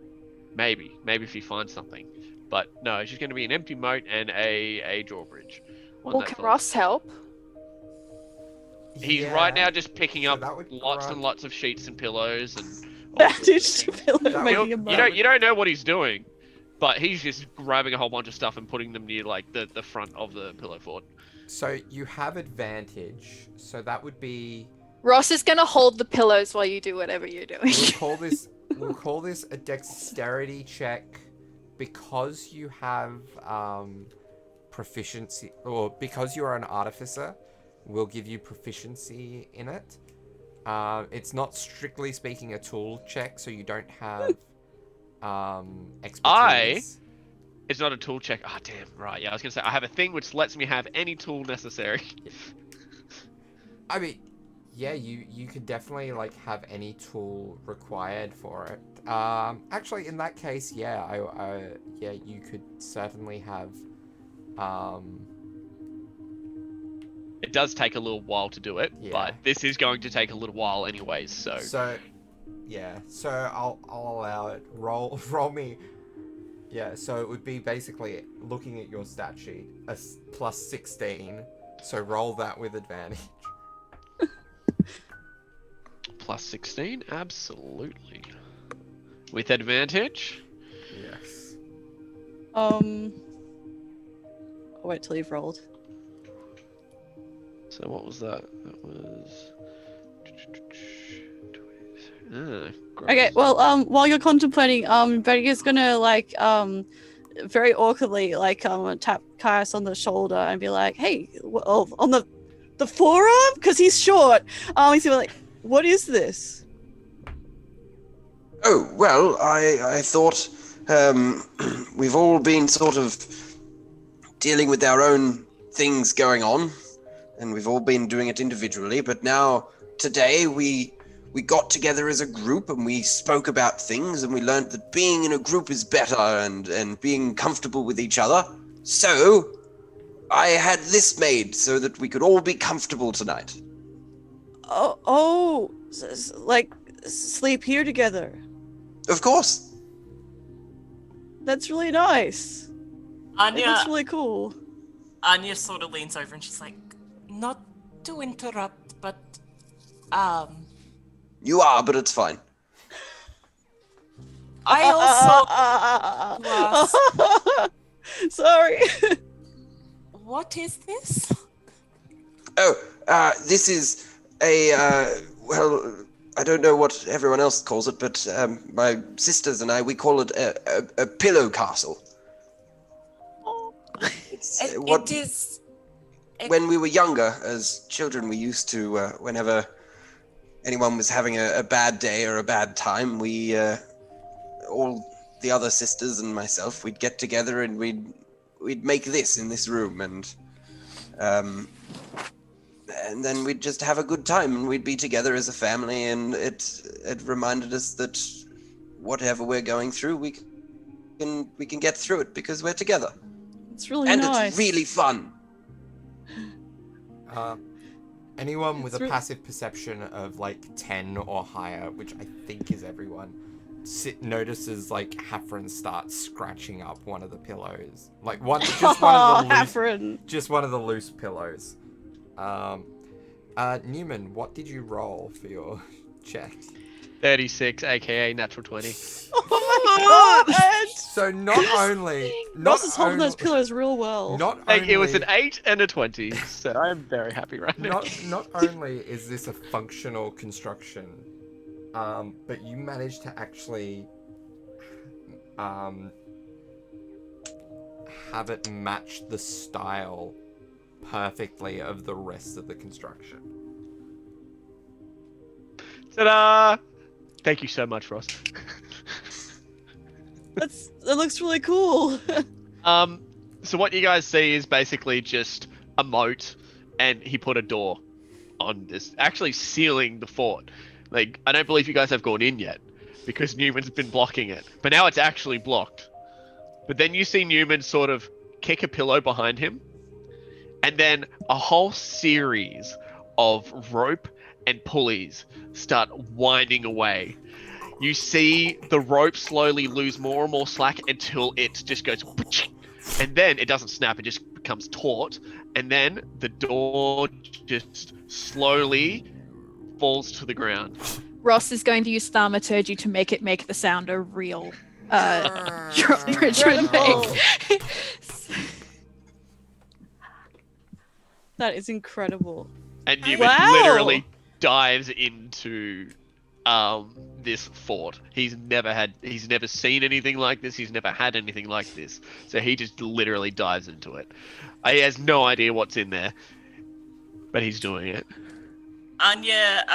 Maybe if he finds something. But no, it's just going to be an empty moat and a drawbridge. Well, can Ross help? He's Yeah. right now just picking So up that would lots and run- lots of sheets and pillows and. Bandage to pillow, That making a You don't know what he's doing, but he's just grabbing a whole bunch of stuff and putting them near like the front of the pillow fort. So you have advantage. So that would be. Ross is gonna hold the pillows while you do whatever you're doing. We'll call this a dexterity check because you have proficiency, or because you are an artificer, we'll give you proficiency in it. It's not strictly speaking a tool check, so you don't have expertise. It's not a tool check. Ah, damn. Right. Yeah, I was gonna say I have a thing which lets me have any tool necessary. I mean, yeah, you could definitely like have any tool required for it. Actually, in that case, yeah, you could certainly have. It does take a little while to do it, Yeah. but this is going to take a little while anyways. So Yeah, so I'll allow it. Roll me. Yeah, so it would be basically looking at your stat sheet, plus 16. So roll that with advantage. plus 16, absolutely. With advantage. Yes. I'll wait till you've rolled. So what was that? That was. Okay, well, while you're contemplating, Betty is gonna like, very awkwardly like, tap Caius on the shoulder and be like, "Hey, on the forearm, because he's short." He's gonna be like, "What is this?" Oh, well, I thought we've all been sort of dealing with our own things going on, and we've all been doing it individually, but now, today, we got together as a group, and we spoke about things, and we learned that being in a group is better, and being comfortable with each other. So, I had this made so that we could all be comfortable tonight. Like, sleep here together. Of course. That's really nice. Anya, That's really cool. Anya sort of leans over and she's like, not to interrupt, but, You are, but it's fine. I also Sorry. What is this? Oh, this is a, well, I don't know what everyone else calls it, but my sisters and I, we call it a pillow castle. It's It is... When we were younger, as children, we used to, whenever anyone was having a bad day or a bad time, we, all the other sisters and myself, we'd get together and we'd make this in this room, and then we'd just have a good time, and we'd be together as a family, and it reminded us that whatever we're going through, we can get through it because we're together. It's really and nice. it's really fun. Anyone with It's a passive perception of like 10 or higher, which I think is everyone, notices like Hafren starts scratching up one of the pillows, like just one of the loose pillows. Neumann, what did you roll for your check? 36, aka natural 20. Oh my god! So not only Ross is holding those pillows real well. It was an 8 and a 20, so I'm very happy right now. Not only is this a functional construction, but you managed to actually have it match the style perfectly of the rest of the construction. Ta-da! Thank you so much, Ross. That looks really cool. So what you guys see is basically just a moat, and he put a door on this, actually sealing the fort. Like, I don't believe you guys have gone in yet, because Newman's been blocking it. But now it's actually blocked. But then you see Neumann sort of kick a pillow behind him, and then a whole series of rope and pulleys start winding away. You see the rope slowly lose more and more slack until it just goes, and then it doesn't snap, it just becomes taut, and then the door just slowly falls to the ground. Ross is going to use thaumaturgy to make the sound a real drop bridge would make. That is incredible. And Newman literally dives into this fort. He's never seen anything like this. He's never had anything like this. So he just literally dives into it. He has no idea what's in there, but he's doing it. Anya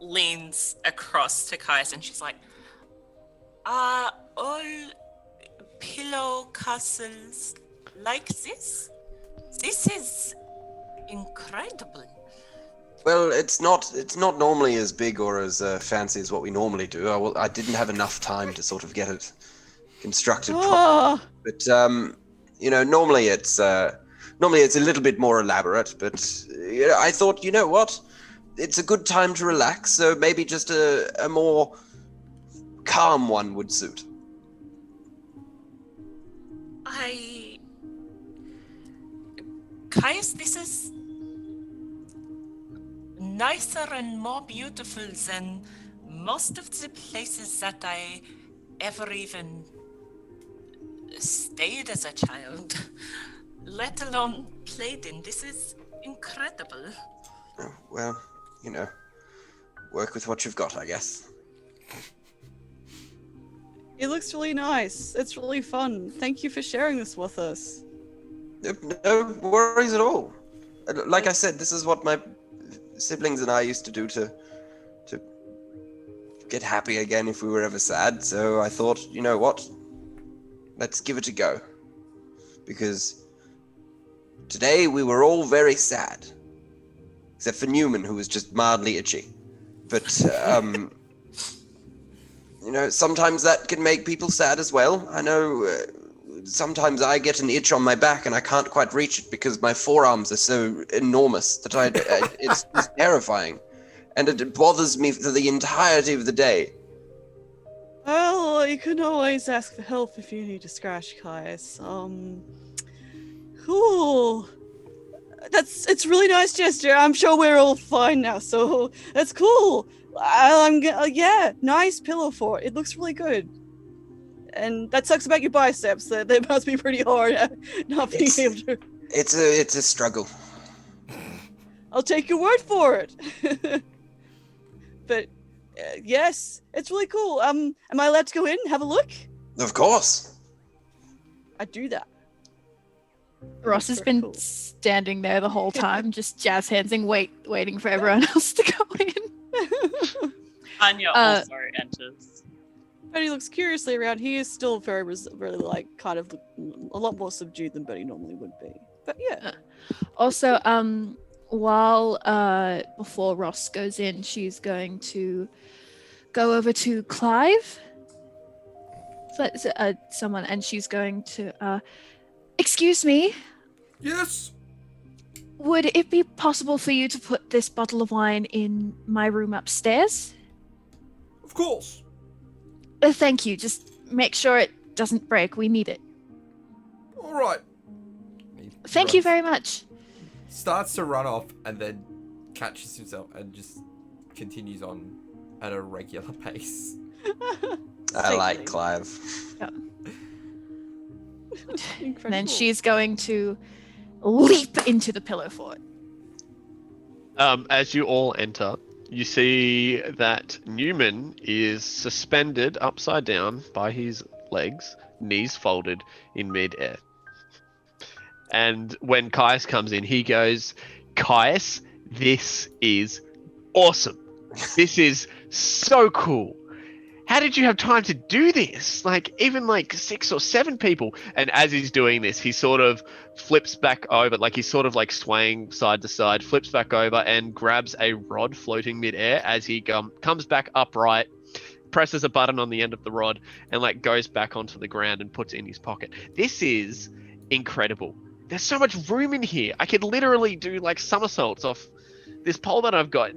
leans across to Kais and she's like, "Are all pillow castles like this? This is incredible." Well, it's not normally as big or as fancy as what we normally do. I didn't have enough time to sort of get it constructed properly. But normally it's a little bit more elaborate. But I thought, you know what, it's a good time to relax. So maybe just a more calm one would suit. Kais, this is nicer and more beautiful than most of the places that I ever even stayed as a child, let alone played in. This is incredible. Oh, well, work with what you've got, I guess. It looks really nice. It's really fun. Thank you for sharing this with us. No worries at all. Like I said, this is what my siblings and I used to do to get happy again if we were ever sad. So I thought, you know what? Let's give it a go. Because today we were all very sad. Except for Neumann, who was just mildly itchy. But, sometimes that can make people sad as well. I know sometimes I get an itch on my back and I can't quite reach it because my forearms are so enormous that it's terrifying. And it bothers me for the entirety of the day. Well, you can always ask for help if you need to scratch, Kais. Cool. It's a really nice gesture. I'm sure we're all fine now, so that's cool. Nice pillow fort. It looks really good. And that sucks about your biceps. They must be pretty hard not being able to. It's a struggle. I'll take your word for it. But yes, it's really cool. Am I allowed to go in and have a look? Of course. I do that. Ross has been standing there the whole time, just jazz handsing, waiting for everyone else to go in. Anya also enters. Betty looks curiously around. He is still very, really kind of a lot more subdued than Betty normally would be. But yeah. Also, while before Ross goes in, she's going to go over to Clive. Someone, and she's going to. Excuse me. Yes. Would it be possible for you to put this bottle of wine in my room upstairs? Of course. Thank you. Just make sure it doesn't break. We need it. All right. Thank you very much. Starts to run off and then catches himself and just continues on at a regular pace. I like Clive. And then she's going to leap into the pillow fort. As you all enter, you see that Neumann is suspended upside down by his legs, knees folded in mid-air. And when Caius comes in, he goes, Caius, this is awesome. This is so cool. How did you have time to do this? Like, even like 6 or 7 people. And as he's doing this, he sort of flips back over, like he's sort of like swaying side to side, flips back over and grabs a rod floating midair as he comes back upright, presses a button on the end of the rod and like goes back onto the ground and puts it in his pocket. This is incredible. There's so much room in here. I could literally do like somersaults off this pole that I've got.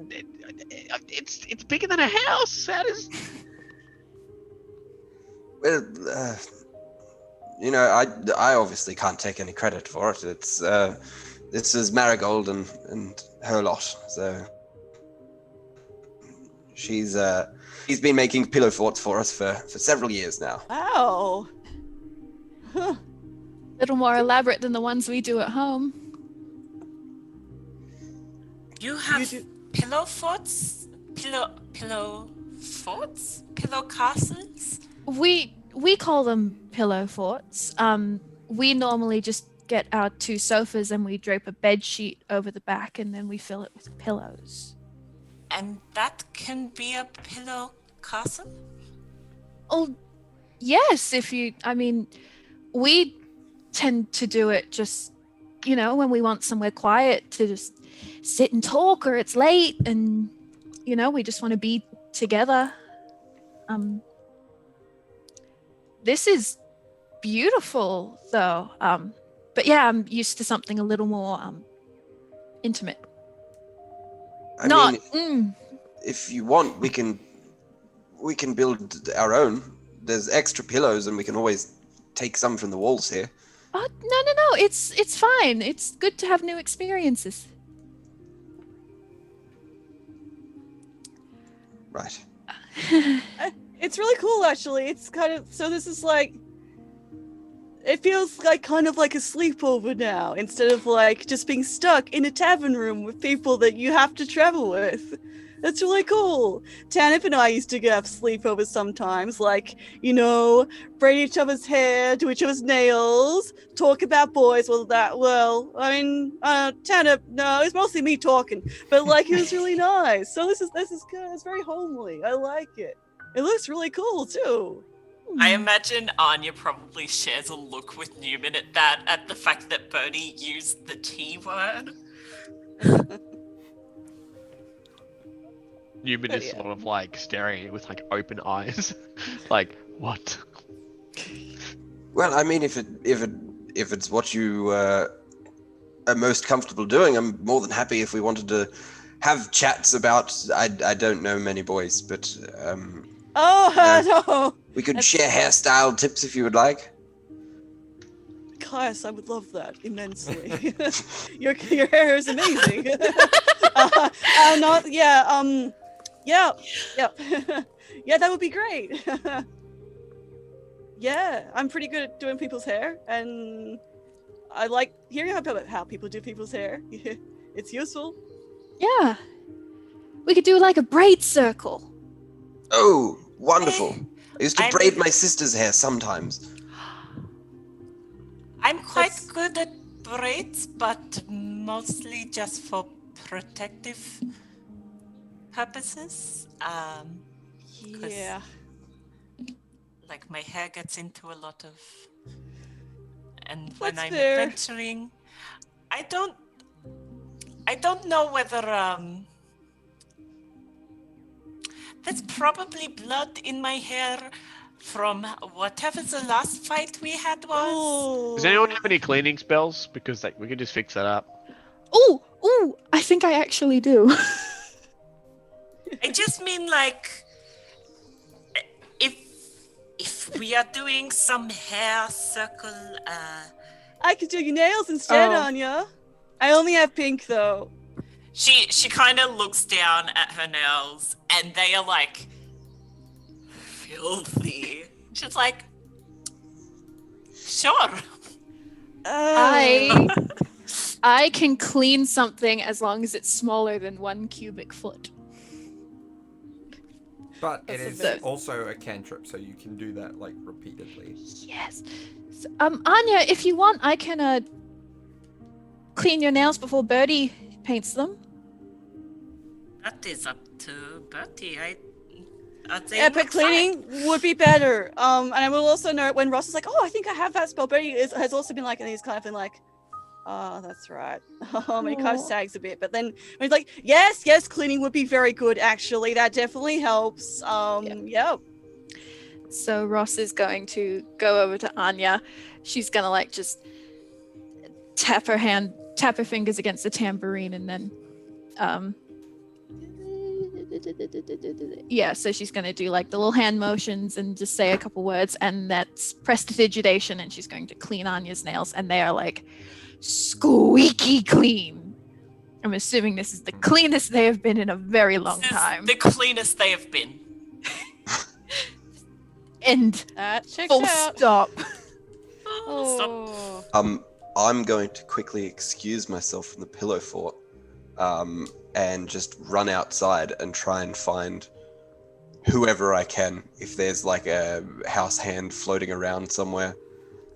It's bigger than a house. How does... Well, I obviously can't take any credit for it. It's this is Marigold and her lot. So he's been making pillow forts for us for several years now. Wow. A little more elaborate than the ones we do at home. You have pillow forts? Pillow forts? Pillow castles? We call them pillow forts. We normally just get our 2 sofas and we drape a bed sheet over the back and then we fill it with pillows. And that can be a pillow castle? Oh, yes, we tend to do it just, when we want somewhere quiet to just sit and talk or it's late and, we just want to be together. This is beautiful, though. But yeah, I'm used to something a little more intimate. If you want, we can build our own. There's extra pillows, and we can always take some from the walls here. Oh, no. It's fine. It's good to have new experiences. Right. It's really cool, actually. It's kind of, so this is like, it feels like kind of like a sleepover now, instead of like just being stuck in a tavern room with people that you have to travel with. That's really cool. Tanip and I used to have sleepovers sometimes, like, braid each other's hair, do each other's nails, talk about boys. Tanip, no, it was mostly me talking, but like, it was really nice. So this is good. It's very homely. I like it. It looks really cool too. I imagine Anya probably shares a look with Neumann at the fact that Bernie used the T word. Neumann is sort of like staring at it with like open eyes. Like, what? Well, I mean, if it's what you are most comfortable doing, I'm more than happy if we wanted to have chats about, I don't know many boys, but no. We could share hairstyle tips if you would like. Caius, I would love that immensely. Your hair is amazing. Yeah, that would be great. Yeah, I'm pretty good at doing people's hair, and I like hearing about how people do people's hair. It's useful. Yeah. We could do like a braid circle. Oh, wonderful. I used to braid my sister's hair sometimes. I'm quite good at braids, but mostly just for protective purposes. Yeah. Like, my hair gets into a lot of... And when That's I'm fair. adventuring, I don't know whether... There's probably blood in my hair from whatever the last fight we had was. Does anyone have any cleaning spells? Because we can just fix that up. Oh, I think I actually do. I just mean like if we are doing some hair circle, I could do your nails instead, Oh. Anya. I only have pink though. She kind of looks down at her nails, and they are like filthy. She's like, sure. I can clean something as long as it's smaller than 1 cubic foot. But it That's is a bit- also a cantrip, so you can do that like repeatedly. Yes. So, Anya, if you want, I can clean your nails before Birdie paints them. that is up to Bertie. They Yeah, but look fine. cleaning would be better. And I will also note when Ross is like, "Oh, I think I have that spell." Bertie has also been like, and he's kind of been like, "Oh, that's right." And he kind of Aw. sags a bit, but then when he's like, "Yes, cleaning would be very good. Actually, that definitely helps." Yeah. So Ross is going to go over to Anya. She's gonna like just tap her fingers against the tambourine, and then yeah, so she's gonna do like the little hand motions and just say a couple words, and that's prestidigitation, and she's going to clean Anya's nails, and they are like squeaky clean. I'm assuming this is the cleanest they have been in a very long This is time. the cleanest they have been. And That checks full out. stop. Stop. Oh. I'm going to quickly excuse myself from the pillow fort, and just run outside and try and find whoever I can. If there's like a house hand floating around somewhere.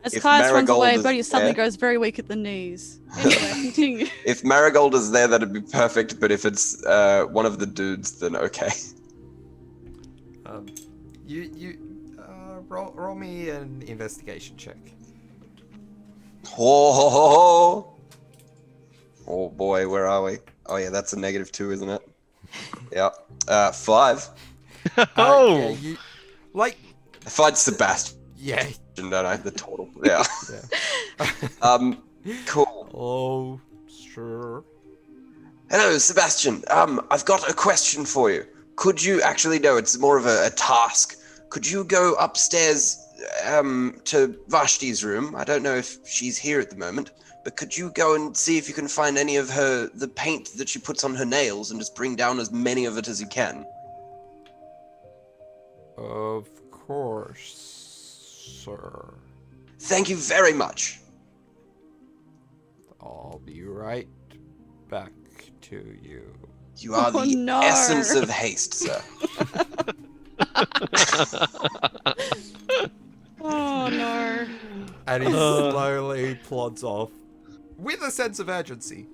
As If Caius runs Marigold away, is Bertie suddenly there- goes very weak at the knees. Anyway, continue. If Marigold is there, that'd be perfect. But if it's one of the dudes, then okay. Roll me an investigation check. Oh boy, where are we? Oh yeah, that's a -2, isn't it? Yeah. 5. Oh! Yeah, you like I find Sebastian, yeah. don't I? The total. Yeah. Yeah. Cool. Oh, sure. Hello, Sebastian. I've got a question for you. Could you actually, no, it's more of a task. Could you go upstairs to Vashti's room? I don't know if she's here at the moment, but could you go and see if you can find any of the paint that she puts on her nails and just bring down as many of it as you can? Of course, sir. Thank you very much. I'll be right back to you. You are Oh, the no. essence of haste, sir. Oh no. And he slowly plods off with a sense of urgency.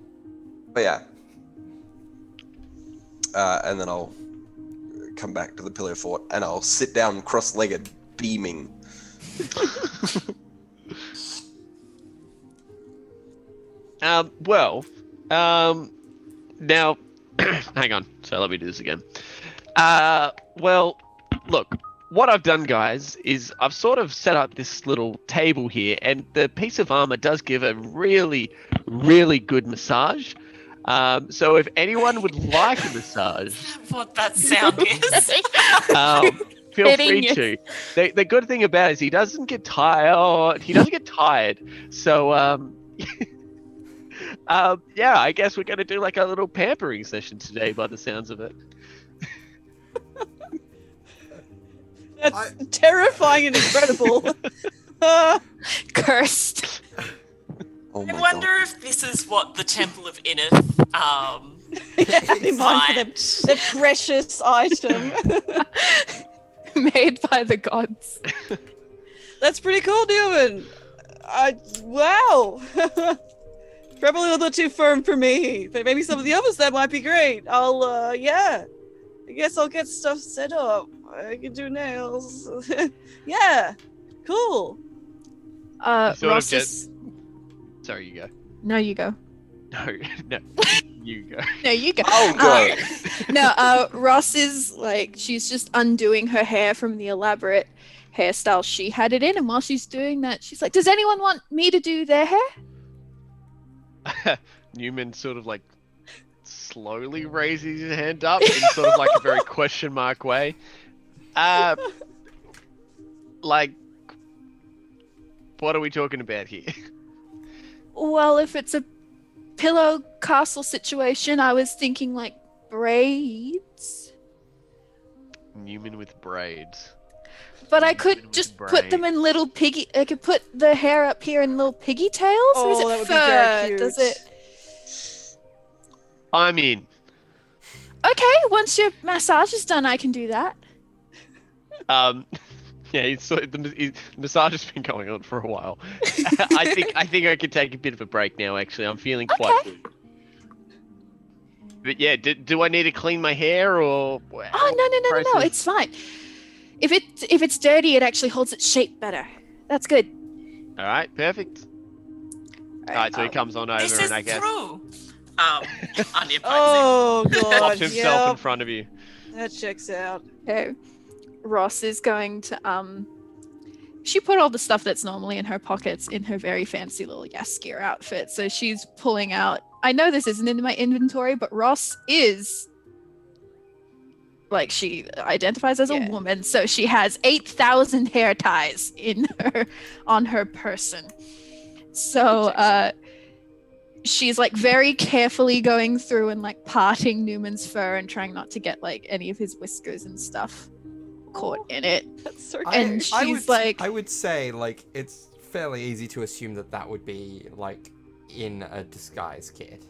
But yeah. And then I'll come back to the pillar fort and I'll sit down cross-legged, beaming. Now, hang on. So let me do this again. Well, look, what I've done, guys, is I've sort of set up this little table here, and the piece of armor does give a really, really good massage. So if anyone would like a massage, What that sound is. feel Fitting. free to. The good thing about it is he doesn't get tired. He doesn't get tired. So, yeah, I guess we're going to do like a little pampering session today by the sounds of it. That's terrifying and incredible. Cursed. Oh I my wonder god. if this is what the Temple of Ineth Yeah, in mind for the precious item. Made by the gods. That's pretty cool, Neumann. Wow. Probably a little too firm for me, but maybe some of the others that might be great. Yeah. I guess I'll get stuff set up. I can do nails. Yeah. Cool. Sort of Ross get- is... Sorry, you go. No, you go. No, you go. No, you go. I'll go. No, Ross is like, she's just undoing her hair from the elaborate hairstyle she had it in, and while she's doing that, she's like, does anyone want me to do their hair? Neumann sort of like slowly raises his hand up in sort of like a very question mark way. Like, what are we talking about here? Well, if it's a pillow castle situation, I was thinking like braids. Neumann with braids. But I could just put them in little piggy. I could put the hair up here in little piggy tails. Or is it that would fur? be very cute. Does it? I'm in. Okay, once your massage is done, I can do that. Yeah, the massage has been going on for a while. I think I could take a bit of a break now. Actually, I'm feeling quite good. But yeah, do I need to clean my hair or? Oh no! It's fine. If it's dirty, it actually holds its shape better. That's good. All right, perfect. All right, so he comes on over, This is and I guess true. Anya pipes Oh god. pops himself in Yep, front of you. that checks out. Okay. Ross is going to she put all the stuff that's normally in her pockets in her very fancy little Jaskier outfit. So she's pulling out, I know this isn't in my inventory, but Ross is like, she identifies as a woman, so she has 8,000 hair ties on her person. So she's like very carefully going through and like parting Neumann's fur and trying not to get like any of his whiskers and stuff caught in it. That's so cute. And she's like, I would say like it's fairly easy to assume that would be like in a disguise kit.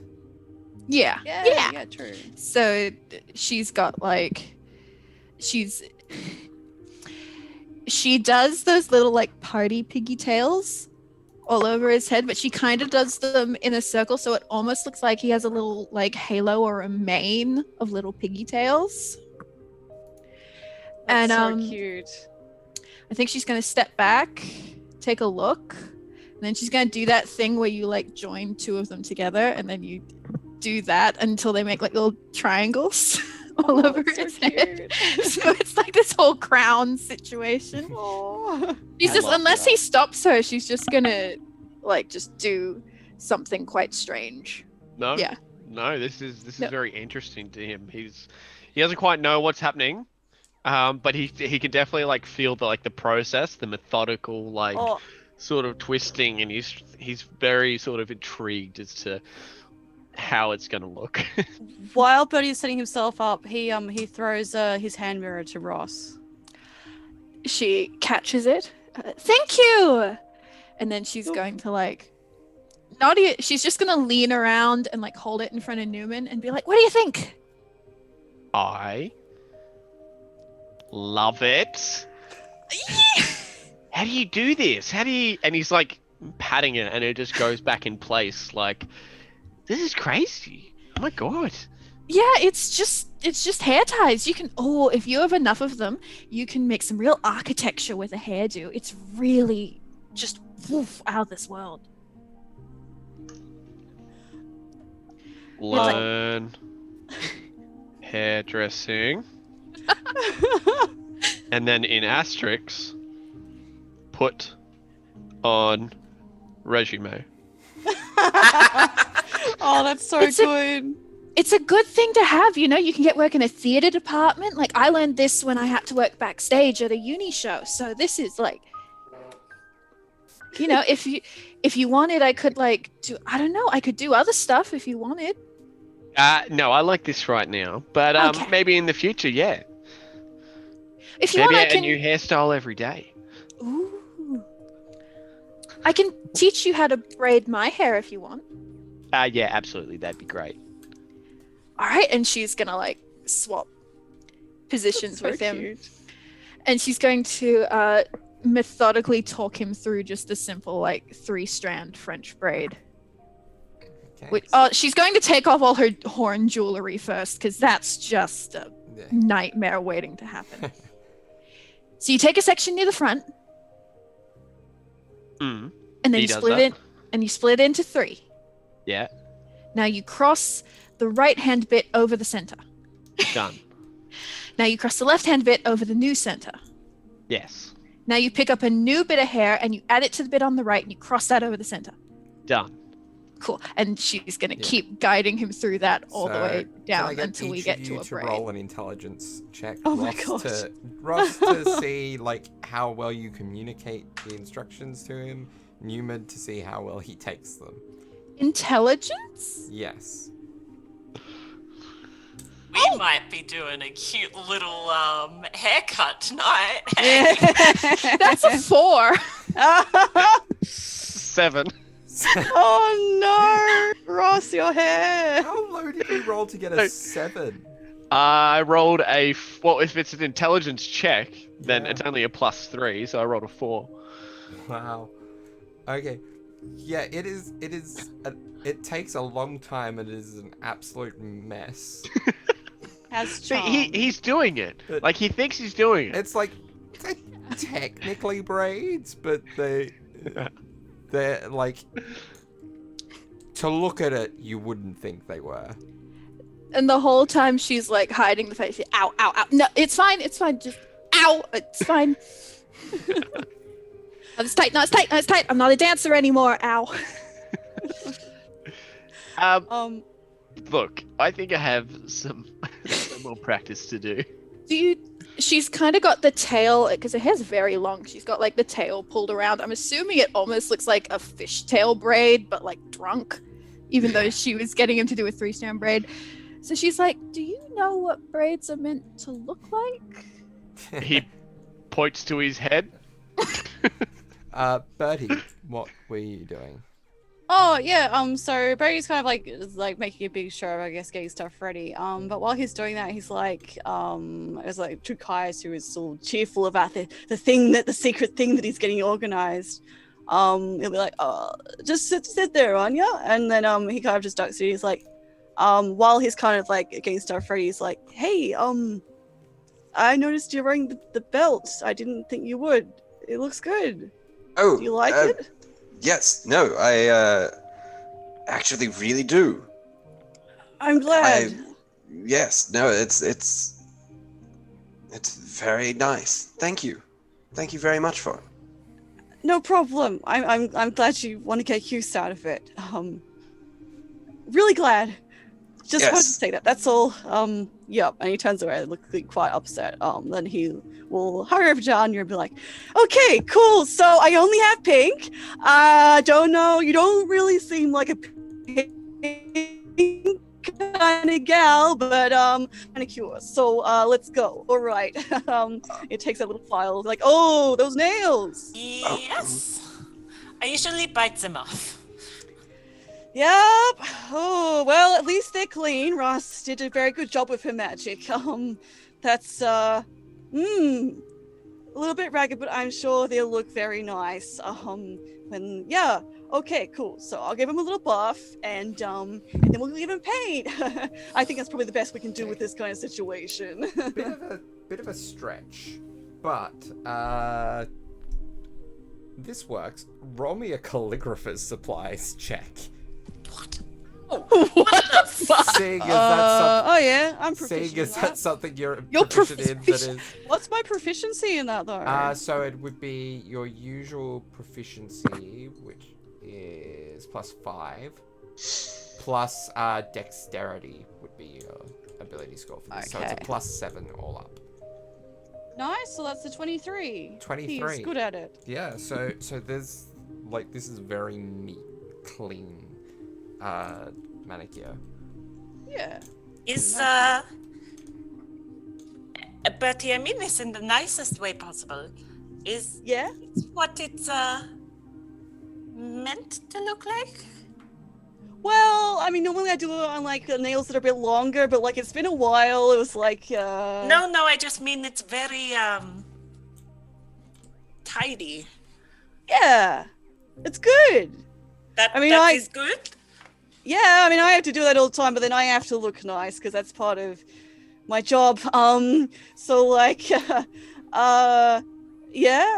Yeah. Yeah, true. So she's got like, she does those little like party piggy tails all over his head, but she kind of does them in a circle, so it almost looks like he has a little like halo or a mane of little piggy tails. That's And so cute. I think she's gonna step back, take a look, and then she's gonna do that thing where you like join two of them together, and then you do that until they make like little triangles all over his head. So it's like this whole crown situation. She's just, unless he stops her, she's just gonna like just do something quite strange. No. Yeah. No, this is very interesting to him. He doesn't quite know what's happening, but he can definitely like feel the process, the methodical sort of twisting, and he's very sort of intrigued as to how it's gonna look. While Bertie is setting himself up, he throws his hand mirror to Ross. She catches it. Thank you. And then she's going to like, she's just gonna lean around and like hold it in front of Neumann and be like, "What do you think?" I love it. How do you do this? And he's like patting it, and it just goes back in place. Like, this is crazy. Oh my god. Yeah, it's just hair ties. You can, if you have enough of them, you can make some real architecture with a hairdo. It's really just out of this world. Learn hairdressing. And then in asterisks, put on resume. Oh, that's so good. It's a good thing to have, you can get work in a theater department. Like, I learned this when I had to work backstage at a uni show. So this is like, if you wanted, I could like do, I don't know, I could do other stuff if you wanted. No, I like this right now, but Okay. maybe in the future, yeah. If you Maybe want, I a can. new hairstyle every day. Ooh. I can teach you how to braid my hair if you want. Yeah, absolutely, that'd be great. All right, and she's gonna like swap positions with him, Cute. and she's going to methodically talk him through just a simple like 3-strand French braid. Okay. She's going to take off all her horn jewelry first, because that's just a nightmare waiting to happen. So you take a section near the front, and then you split it into 3. Yeah. Now you cross the right hand bit over the center. Done. Now you cross the left hand bit over the new center. Yes. Now you pick up a new bit of hair and you add it to the bit on the right and you cross that over the center. Done. cool. And she's gonna keep guiding him through that all the way down until we get to a braid. Roll an intelligence check. Oh my god. Ross to see like how well you communicate the instructions to him. Neumann to see how well he takes them. Intelligence? Yes. We might be doing a cute little haircut tonight. That's a 4. 7. Oh no, Ross, your hair. How low did you roll to get a 7? I rolled well, if it's an intelligence check, then it's only a +3, so I rolled a 4. Wow. Okay. Yeah, it is. It takes a long time, and it is an absolute mess. Has See, charm. he's doing it. Like he thinks he's doing it. It's like they're technically braids, but they're like, to look at it, you wouldn't think they were. And the whole time she's like hiding the face. Ow, ow, ow. No, it's fine. It's fine. Just ow. It's fine. Oh, it's tight. No, it's tight. No, it's tight. I'm not a dancer anymore. Ow. Look, I think I have some more practice to do. She's kind of got the tail, because her hair's very long. She's got like the tail pulled around. I'm assuming it almost looks like a fishtail braid, but like drunk, even though she was getting him to do a 3-strand braid. So she's like, do you know what braids are meant to look like? He points to his head. Bertie, what were you doing? Oh yeah, so Brady's kind of like making a big show of, I guess, getting stuff ready. But while he's doing that, he's like, there's like 2 guys who is still cheerful about the secret thing that he's getting organized. He'll be like, just sit there, Anya, and then he kind of just ducks to. He's like, while he's kind of like getting stuff ready, he's like, hey, I noticed you're wearing the belt. I didn't think you would. It looks good. Oh, do you like it? Yes. No, I actually really do. I'm glad. Yes. No, it's very nice. Thank you. Thank you very much for it. No problem. I'm glad you want to get use out of it. Really glad. Just wanted to say that. That's all. Yep. And he turns away, looking quite upset. Then he will hurry over to Anya and be like, "Okay, cool. So I only have pink. Don't know. You don't really seem like a pink kind of gal, but manicure. So let's go. All right." It takes a little file. Like, oh, those nails. Yes. I usually bite them off. Yep. Oh, well, at least they're clean. Ross did a very good job with her magic. That's a little bit ragged, but I'm sure they'll look very nice. Yeah. Okay, cool. So I'll give him a little buff, and then we'll give him paint. I think that's probably the best we can do with this kind of situation. bit of a stretch, but this works. Roll me a calligrapher's supplies check. What the fuck? Seeing as that's oh yeah, I'm proficient. seeing as that's something you're You're proficient in, that is. What's my proficiency in that though? So it would be your usual proficiency, which is +5, plus dexterity would be your ability score for this. So it's a +7 all up. Nice. So that's the 23. 23. He's good at it. Yeah. So there's like, this is very neat, clean manicure. Yeah. Is Bertie, I mean this in the nicest way possible. Is what it's meant to look like? Well, I mean, normally I do it on like nails that are a bit longer, but like it's been a while. It was like No, I just mean it's very tidy. Yeah. It's good. That is good? Yeah, I mean, I have to do that all the time, but then I have to look nice because that's part of my job. So like, yeah,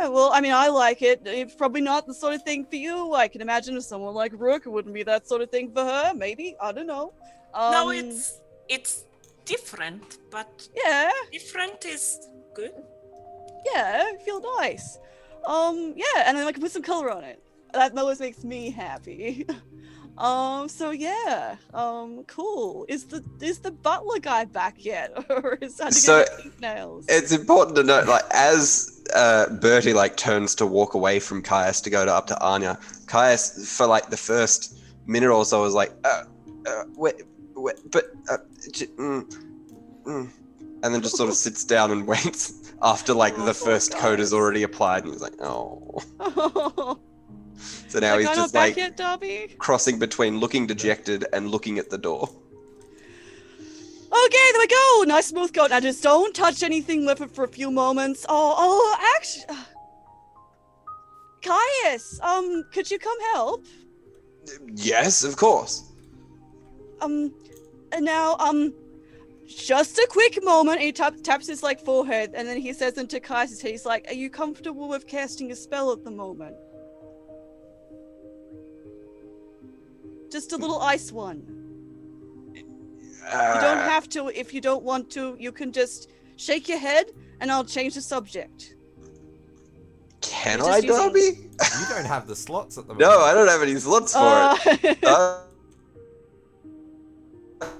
well, I mean, I like it. It's probably not the sort of thing for you. I can imagine if someone like Rook, it wouldn't be that sort of thing for her. Maybe, I don't know. No, it's different, but yeah, different is good. Yeah, I feel nice. Yeah, and then I can put some color on it. That always makes me happy. So yeah. Cool. Is the butler guy back yet, or is that So, pink nails? It's important to note, like, as Bertie like turns to walk away from Caius to go up to Anya, Caius for like the first minute or so was like, wait, but, and then just sort of sits down and waits after like the first code is already applied, and he's like, oh. So now he's just like yet, Darby? crossing between looking dejected and looking at the door. Okay, there we go. Nice smooth goat. Now just don't touch anything with it for a few moments. Actually, Caius, could you come help? Yes, of course. And now, just a quick moment. He taps his like forehead, and then he says into Caius' head, he's like, "Are you comfortable with casting a spell at the moment? Just a little ice one. You don't have to if you don't want to. You can just shake your head, and I'll change the subject." Can I, Darby? You don't have the slots at the moment. No, I don't have any slots for it.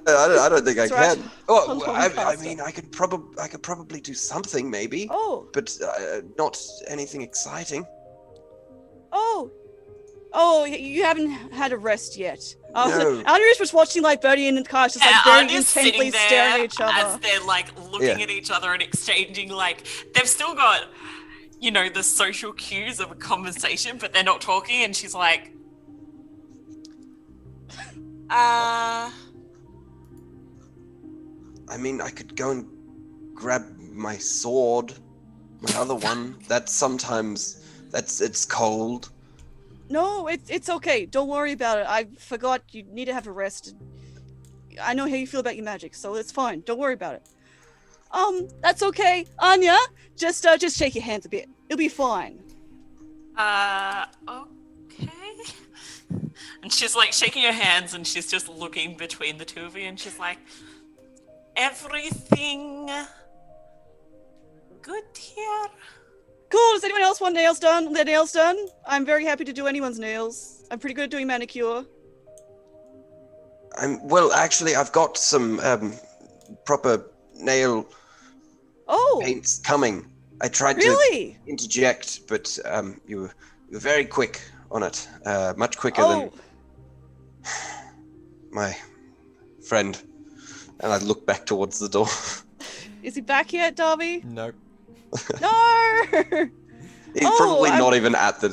I don't think I right. can. Oh, I mean, I could probably do something, maybe. Oh. But not anything exciting. Oh, you haven't had a rest yet. No. Andrea's just watching like Bertie and Caius just like very intently staring at each other. As they're like looking at each other and exchanging, like they've still got, you know, the social cues of a conversation, but they're not talking. And she's like, I mean, I could go and grab my sword, my other one. It's cold. No, it's okay. Don't worry about it. I forgot you need to have a rest. I know how you feel about your magic, so it's fine. Don't worry about it. That's okay. Anya, just shake your hands a bit. It'll be fine. Okay. And she's like shaking her hands, and she's just looking between the two of you, and she's like, everything good here? Cool. Does anyone else want nails done? Their nails done? I'm very happy to do anyone's nails. I'm pretty good at doing manicure. Well, actually, I've got some proper nail paints coming. I tried to interject, but you were very quick on it. Much quicker than my friend. And I look back towards the door. Is he back yet, Darby? Nope. No! He's probably not even at the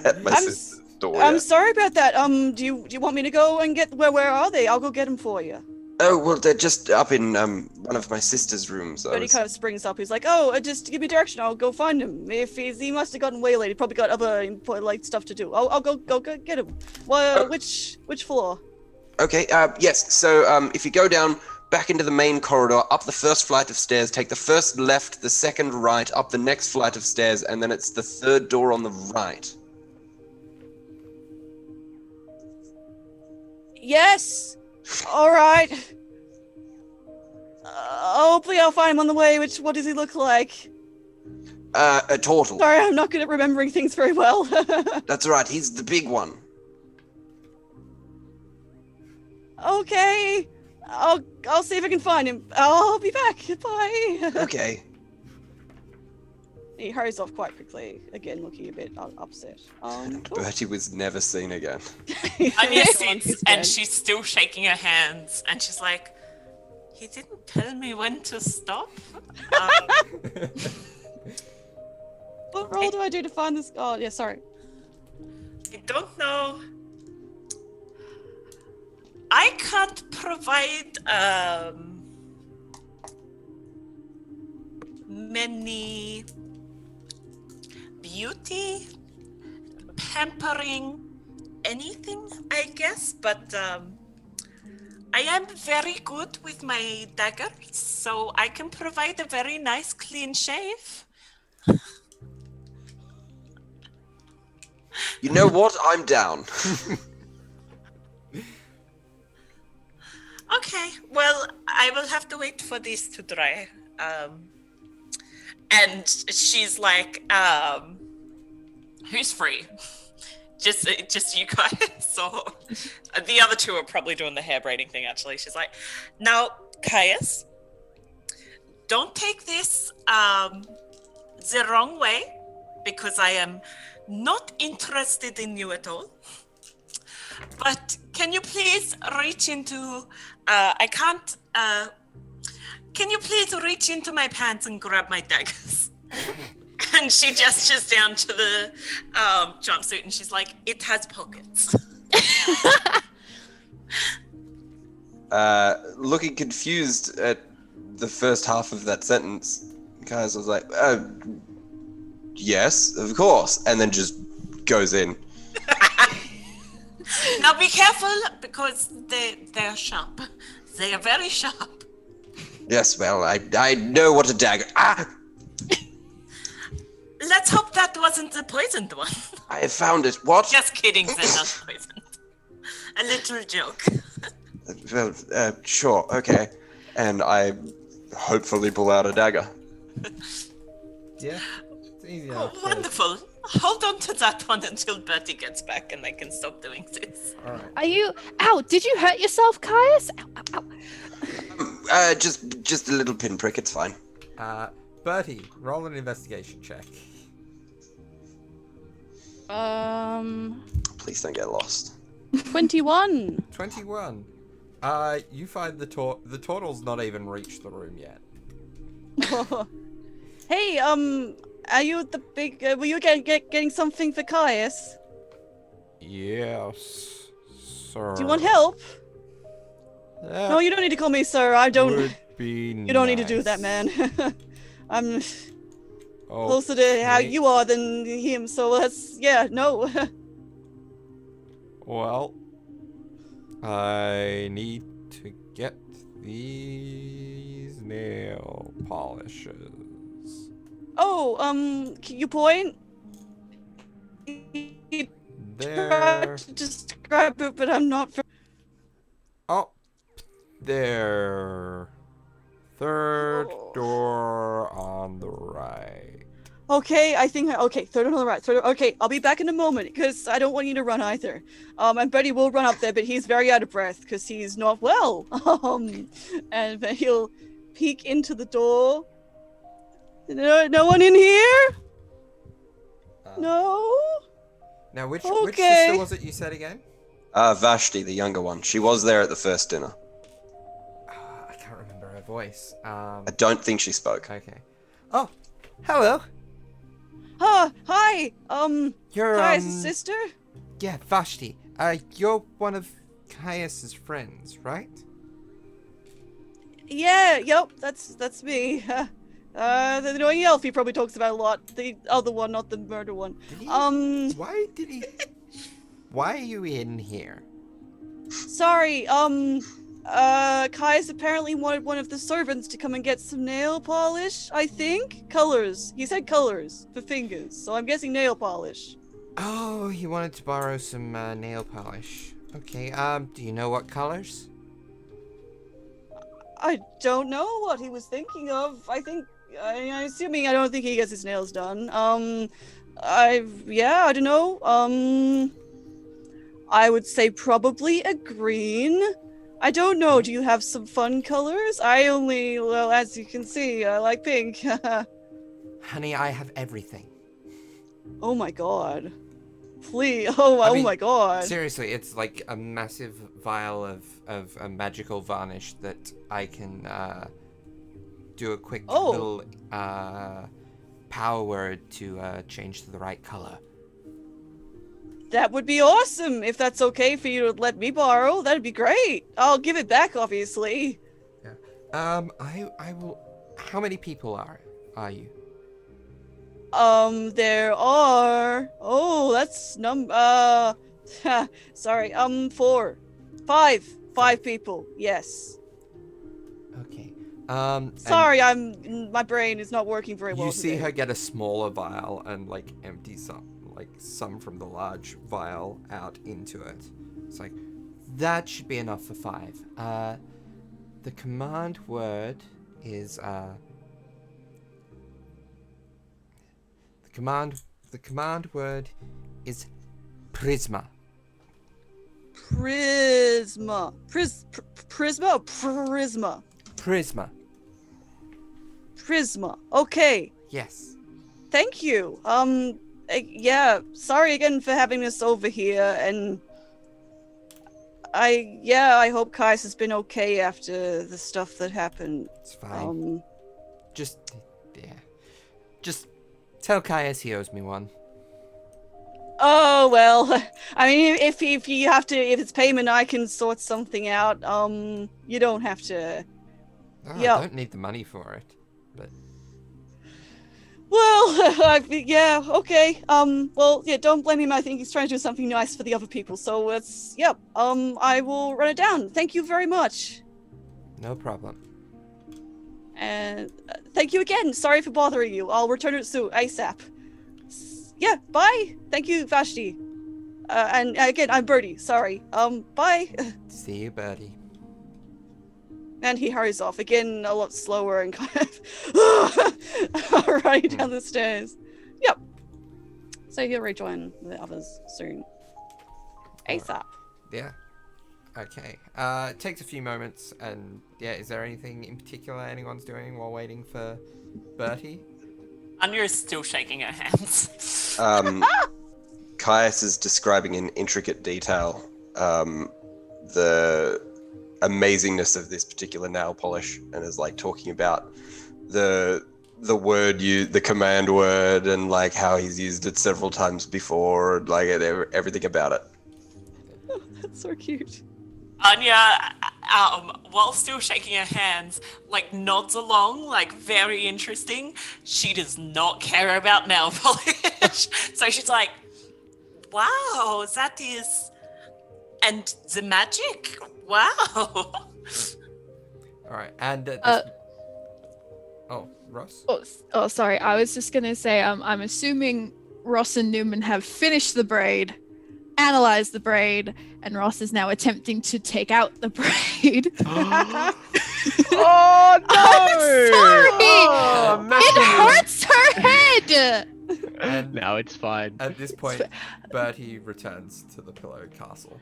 at my sister's door. I'm sorry about that. Do you want me to go and get where are they? I'll go get them for you. Oh well, they're just up in one of my sister's rooms. But he kind of springs up. He's like, just give me direction. I'll go find him. If he must have gotten waylaid, he probably got other important stuff to do. I'll go get him. Well, which floor? Okay. Yes. So if you go down back into the main corridor, up the first flight of stairs, take the first left, the second right, up the next flight of stairs, and then it's the third door on the right. Yes. All right. Hopefully I'll find him on the way. What does he look like? A turtle. Sorry, I'm not good at remembering things very well. That's right. He's the big one. Okay. I'll see if I can find him. I'll be back. Bye. Okay. He hurries off quite quickly, again looking a bit upset. Cool. Bertie was never seen again. Anya sits and she's still shaking her hands, and she's like, he didn't tell me when to stop. What roll do I do to find this? Oh, yeah, sorry. I don't know. I can't provide many beauty, pampering, anything, I guess, but I am very good with my daggers, so I can provide a very nice clean shave. You know what? I'm down. Okay, well, I will have to wait for these to dry. And she's like, who's free? Just you guys. So the other two are probably doing the hair braiding thing. Actually, she's like, "Now, Caius, don't take this the wrong way, because I am not interested in you at all. But can you please reach into? I can't. Can you please reach into my pants and grab my daggers?" And she gestures down to the jumpsuit and she's like, "It has pockets." Looking confused at the first half of that sentence, Kaius was like, yes, of course, and then just goes in. Now be careful, because they're sharp. They are very sharp. Yes, well, I know what a dagger... Ah! Let's hope that wasn't the poisoned one. I found it. What? Just kidding, they're not poisoned. A little joke. Well, sure, okay. And I hopefully pull out a dagger. Yeah, it's easy. Oh, wonderful. Hold on to that one until Bertie gets back and I can stop doing this. All right. Are you... Ow, did you hurt yourself, Caius? Ow, ow, ow. Just a little pinprick, it's fine. Bertie, roll an investigation check. Please don't get lost. 21. 21. You find the turtle's not even reached the room yet. Hey, are you the big? Were you getting something for Caius? Yes, sir. Do you want help? That No, you don't need to call me sir. I don't. would be You don't need to do that, man. I'm Oh, closer to how you are than him, so no. well, I need to get these nail polishes. Oh, can you point? There. Tried to describe it, but I'm not. Oh, there. Third door on the right. Okay, okay, third on the right. Okay, I'll be back in a moment because I don't want you to run either. And Betty will run up there, but he's very out of breath because he's not well. And then he'll peek into the door. No one in here? No? Now, which Okay. sister was it you said again? Vashti, the younger one. She was there at the first dinner. I can't remember her voice. I don't think she spoke. Okay. Oh, hello. Hi. You're Caius' sister? Yeah, Vashti. You're one of Caius's friends, right? Yeah, yep, that's me. The annoying elf he probably talks about a lot. The other one, not the murder one. Why did he? Why are you in here? Sorry, Caius apparently wanted one of the servants to come and get some nail polish, I think? Colors. He said colors for fingers, so I'm guessing nail polish. Oh, he wanted to borrow some nail polish. Okay, do you know what colors? I don't know what he was thinking of. I'm assuming I don't think he gets his nails done. I don't know. I would say probably a green. I don't know. Do you have some fun colors? Well, as you can see, I like pink. Honey, I have everything. Oh my god. Please. Oh my god. Seriously, it's like a massive vial of a magical varnish that I can do a quick little power word to change to the right color. That would be awesome if that's okay for you to let me borrow. That'd be great. I'll give it back, obviously. Yeah. I will. How many people are you? There are. Oh, that's sorry. 4, 5 people. Yes. Okay. Sorry, my brain is not working very well. You see today. her get a smaller vial and like empty some from the large vial out into it. It's like that should be enough for 5. The command word is the command word is Prisma. Prisma. Prisma or Prisma? Prisma. Prisma. Okay. Yes. Thank you. Yeah, sorry again for having this over here, and I hope Kais has been okay after the stuff that happened. It's fine. Just tell Caius he owes me one. Oh, well, I mean, if you have to, if it's payment, I can sort something out. You don't have to. Oh, Yeah. I don't need the money for it, but... Well, yeah, okay. Well, yeah, don't blame him. I think he's trying to do something nice for the other people. So yep. I will run it down. Thank you very much. No problem. And thank you again. Sorry for bothering you. I'll return it soon, ASAP. Yeah, bye. Thank you, Vashti. And again, I'm Birdie. Sorry. Bye. See you, Birdie. And he hurries off again, a lot slower and kind of running down the stairs. Yep. So he'll rejoin the others soon. ASAP. Yeah. Okay. It takes a few moments, and yeah, is there anything in particular anyone's doing while waiting for Bertie? Anya is still shaking her hands. Caius is describing in intricate detail the amazingness of this particular nail polish, and is like talking about the word the command word, and like how he's used it several times before, like everything about it. Oh, that's so cute. Anya, while still shaking her hands, like nods along, like very interesting. She does not care about nail polish. So she's like, wow, that is... And the magic? Wow. Alright, and... Oh, Ross? Oh, sorry. I was just gonna say, I'm assuming Ross and Neumann have finished the braid, analyzed the braid, and Ross is now attempting to take out the braid. Oh no! I'm sorry. Oh, It hurts her head. And now it's fine. at this point, Bertie returns to the Pillow Castle.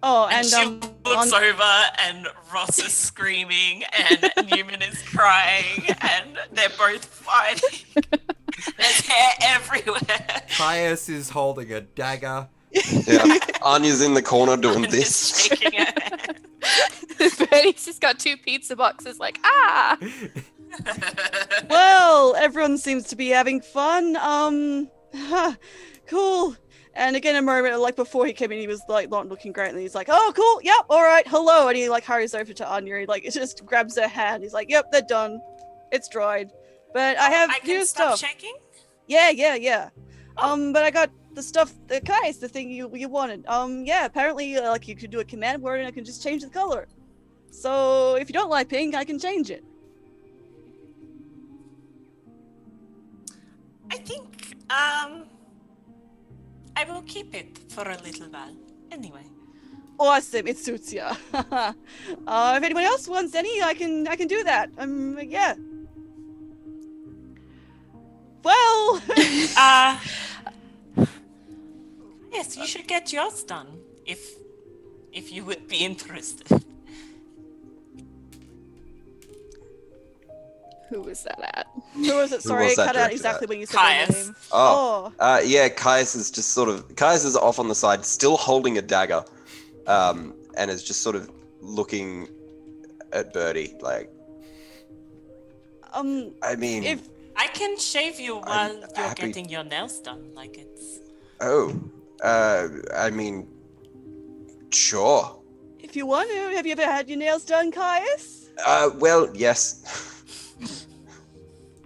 Oh, And she looks over and Ross is screaming and Neumann is crying and they're both fighting. There's hair everywhere. Caius is holding a dagger. Yeah, Anya's in the corner doing And this. is shaking her head. Bertie's just got 2 pizza boxes, like, ah. Well, everyone seems to be having fun. Cool. And again, a moment like before he came in, he was like not looking great, and he's like, "Oh, cool, yep, all right, hello." And he like hurries over to Anya. He like just grabs her hand. He's like, "Yep, they're done. It's dried." But I have I new can stop stuff. shaking? Yeah. But I got the stuff, the Kais, the thing you wanted. Yeah, apparently like you could do a command word and I can just change the color. So if you don't like pink, I can change it. I think, I will keep it for a little while. Anyway. Awesome, it suits ya. If anyone else wants any, I can do that. Yeah. Well. Yes, you should get yours done if you would be interested. Who was that at? Who was it? Sorry, was that cut out directed exactly at? when you said their Caius. name. Oh. Yeah, Caius is off on the side, still holding a dagger, and is just sort of looking at Bertie, like, I mean, If I can shave you while you're happy- getting your nails done. Like it's. I mean, sure. if you want to, have you ever had your nails done, Caius? Well, yes.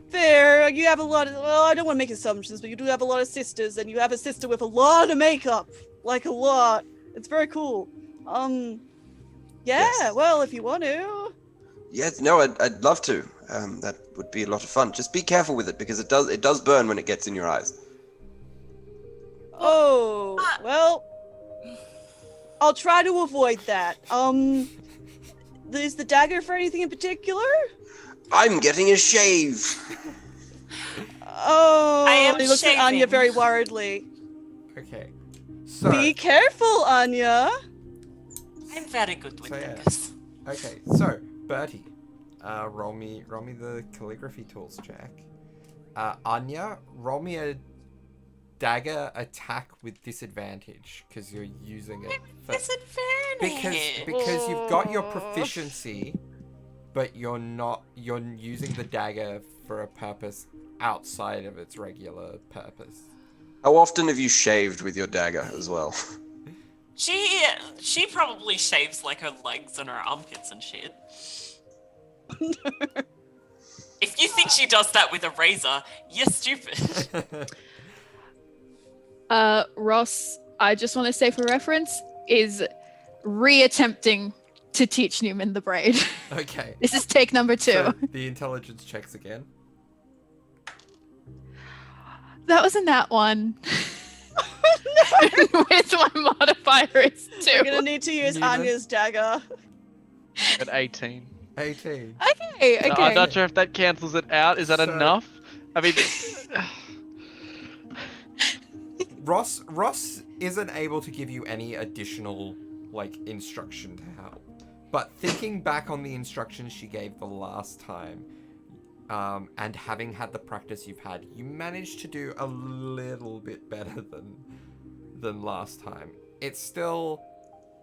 Fair. You have a lot of. Well, I don't want to make assumptions, but you do have a lot of sisters, and you have a sister with a lot of makeup, like a lot. It's very cool. Yeah. Yes. Well, if you want to. Yes, no, I'd love to. That would be a lot of fun. Just be careful with it, because it does burn when it gets in your eyes. Oh, well, I'll try to avoid that. Is the dagger for anything in particular? I'm getting a shave. Oh, I am he looks at Anya shaving. very worriedly. Okay. So. Be careful, Anya. I'm very good with So, yeah. this. Okay. So Bertie, roll me the calligraphy tools check. Anya, roll me a dagger attack with disadvantage because you're using it. Disadvantage. Because you've got your proficiency, but you're using the dagger for a purpose outside of its regular purpose. How often have you shaved with your dagger as well? She probably shaves like her legs and her armpits and shit. If you think she does that with a razor, you're stupid. Ross, I just want to say for reference, is re-attempting to teach Neumann the braid. Okay. This is take number 2. So the intelligence checks again. That was in that one. With my modifier is 2. We're gonna need to use Neumann? Anya's dagger. At 18. 18. Okay. I'm not sure if that cancels it out. Is that So- enough? I mean, Ross isn't able to give you any additional instruction to help. But thinking back on the instructions she gave the last time, and having had the practice you've had, you managed to do a little bit better than last time. It's still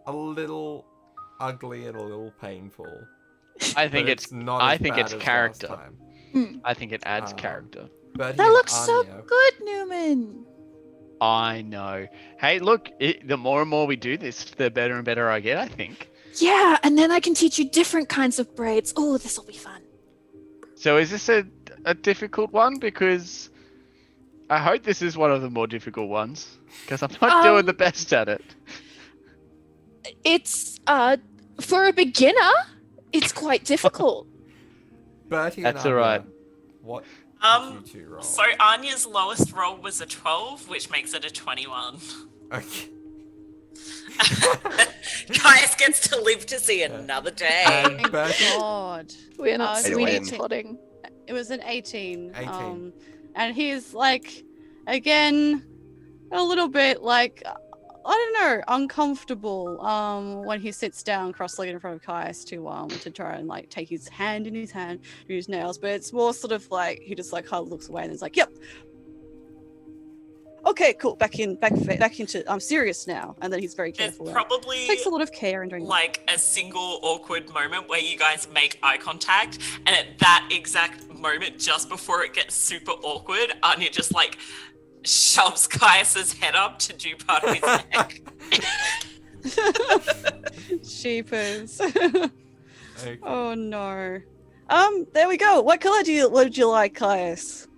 a little ugly and a little painful. I think but it's not I as think bad it's as last character. time. I think it adds character. Bertie That and looks so Anya- good, Neumann. I know. Hey, look, the more and more we do this, the better and better I get, I think. Yeah, and then I can teach you different kinds of braids. Oh, this will be fun. So is this a difficult one? Because I hope this is one of the more difficult ones. Because I'm not doing the best at it. It's for a beginner, it's quite difficult. Bertie That's and alright. Anya, what did you two roll? So Anya's lowest roll was a 12, which makes it a 21. Okay. Caius gets to live to see another day. And Bertie, God. We're not Hey, sweet Wayne. spotting. It was an 18. 18. And he's again, a little bit I don't know, uncomfortable when he sits down cross-legged in front of Caius to try and take his hand in his hand, do his nails. But it's more sort of he just kind of looks away and is like, yep. Okay, cool. Back into. I'm serious now, and then he's very There's careful. probably Takes a lot of care in doing that. a single awkward moment where you guys make eye contact, and at that exact moment, just before it gets super awkward, Anya just shoves Caius's head up to do part of his neck. Sheepers. okay. Oh no. There we go. What color would you like, Caius?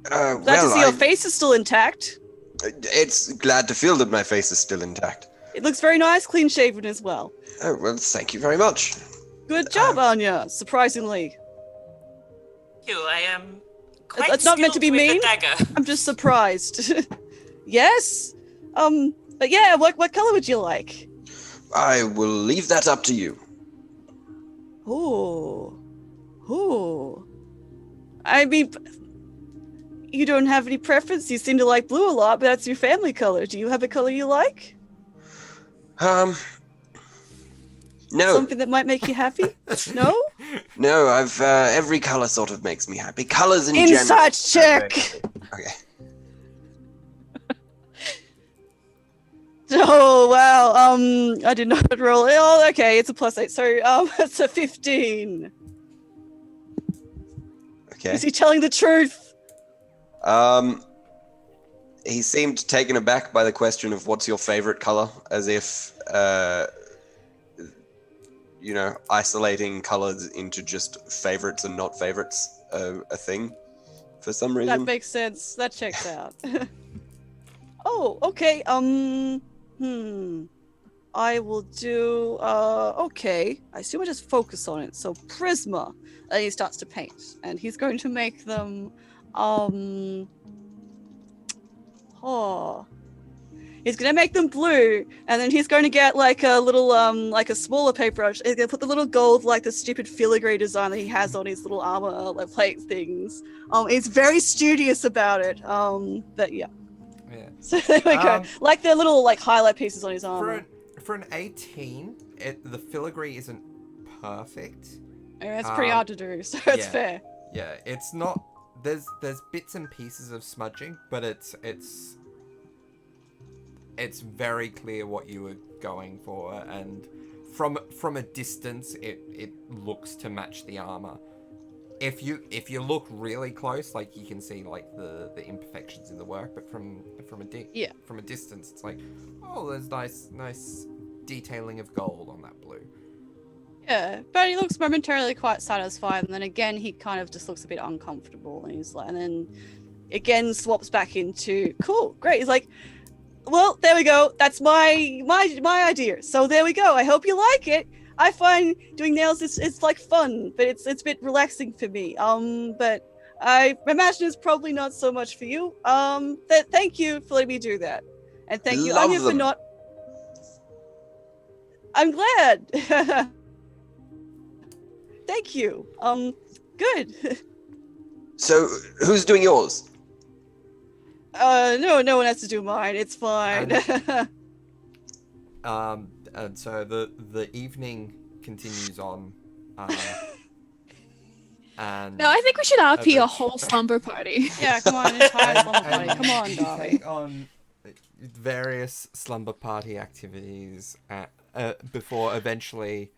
Glad to see your face is still intact. It's glad to feel that my face is still intact. It looks very nice, clean shaven as well. Oh, well, thank you very much. Good job, Anya. Surprisingly. I am quite It's not meant to be skilled with mean. the dagger. I'm just surprised. Yes. But yeah, what color would you like? I will leave that up to you. Ooh. I mean, you don't have any preference. You seem to like blue a lot, but that's your family color. Do you have a color you like? No. Something that might make you happy? No? No, I've every color sort of makes me happy. Colors in Insight general. check! Okay. Oh wow, I did not roll. Oh, okay, it's a +8. So it's a 15. Okay. Is he telling the truth? He seemed taken aback by the question of what's your favorite color, as if isolating colors into just favorites and not favorites a thing for some reason. That makes sense. That checks out. Oh, okay. I will do. Okay. I assume I just focus on it. So Prisma, and he starts to paint, and he's going to make them. He's gonna make them blue, and then he's going to get a little a smaller paintbrush. He's gonna put the little gold, the stupid filigree design that he has on his little armor plate things. He's very studious about it. But yeah. Yeah. So there we go. Like the little like highlight pieces on his armor. For an 18, the filigree isn't perfect. Yeah, it's pretty hard to do, so it's fair. Yeah, it's not. There's bits and pieces of smudging, but it's very clear what you were going for, and from a distance, it looks to match the armor. If you look really close, like you can see like the imperfections in the work, but from a distance, it's like, oh, there's nice detailing of gold on that blue. Yeah, but he looks momentarily quite satisfied, and then again he kind of just looks a bit uncomfortable, and he's like, and then again swaps back into cool, great. He's like, well, there we go. That's my idea. So there we go. I hope you like it. I find doing nails it's like fun, but it's a bit relaxing for me. But I imagine it's probably not so much for you. Thank you for letting me do that, and thank you, Anya, for not. I'm glad. Thank you. Good. So, who's doing yours? No one has to do mine. It's fine. And so the evening continues on. And No, I think we should RP a whole slumber party. Yeah, come on, entire slumber party. Come on, you Darby. take on various slumber party activities before eventually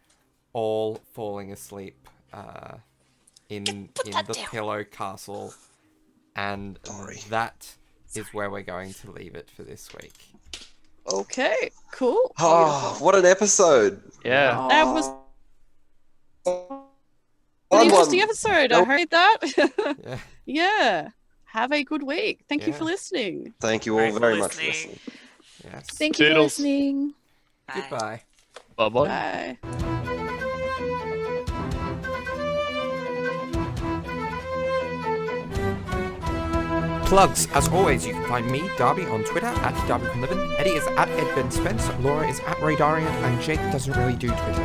all falling asleep in the pillow castle, and that is where we're going to leave it for this week. Okay, cool. Oh, what an episode! Yeah. That was an interesting episode. I heard that. Yeah. Have a good week. Thank you for listening. Thank you all very much for listening. Yes. Thank you for listening. Goodbye. Bye-bye. Bye. Plugs. As always, you can find me, Darby, on Twitter at DarbyConLivin. Eddie is at EdBenSpence. Laura is at RayDarian, and Jake doesn't really do Twitter.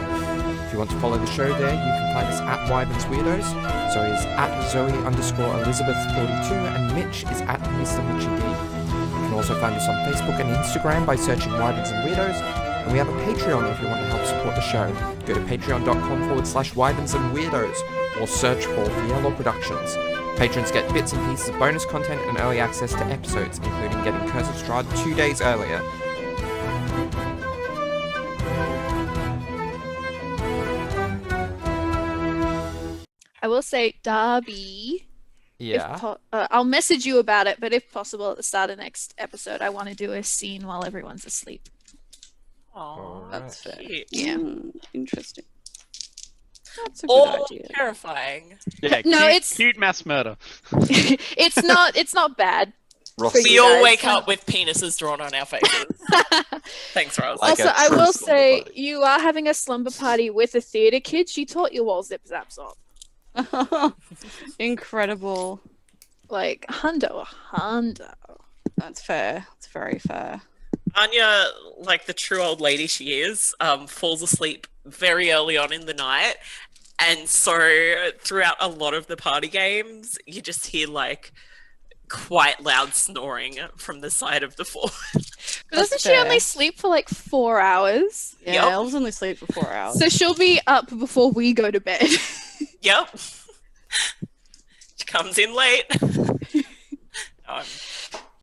If you want to follow the show there, you can find us at Wyverns and Weirdos. Zoe is at Zoe_Elizabeth42, and Mitch is at Mr. Mitchy D. You can also find us on Facebook and Instagram by searching Wyverns and Weirdos. And we have a Patreon if you want to help support the show. Go to patreon.com/Wyverns and Weirdos, or search for Fierlor Productions. Patrons get bits and pieces of bonus content and early access to episodes, including getting Curse of Strahd 2 days earlier. I will say, Darby. Yeah. I'll message you about it, but if possible, at the start of next episode, I want to do a scene while everyone's asleep. Oh, That's fair. cute. Yeah. Interesting. That's a good idea. Terrifying. Yeah, No, cute mass murder. It's not bad. We all wake up with penises drawn on our faces. Thanks, Rose. Also, I will say, you are having a slumber party with a theatre kid. She taught you all zip zaps up. Incredible. Like, hundo. That's fair. It's very fair. Anya, like the true old lady she is, falls asleep very early on in the night. And so throughout a lot of the party games, you just hear like quite loud snoring from the side of the floor. Doesn't she only sleep for like 4 hours? Yeah, elves only sleep for 4 hours. So she'll be up before we go to bed. Yep. She comes in late.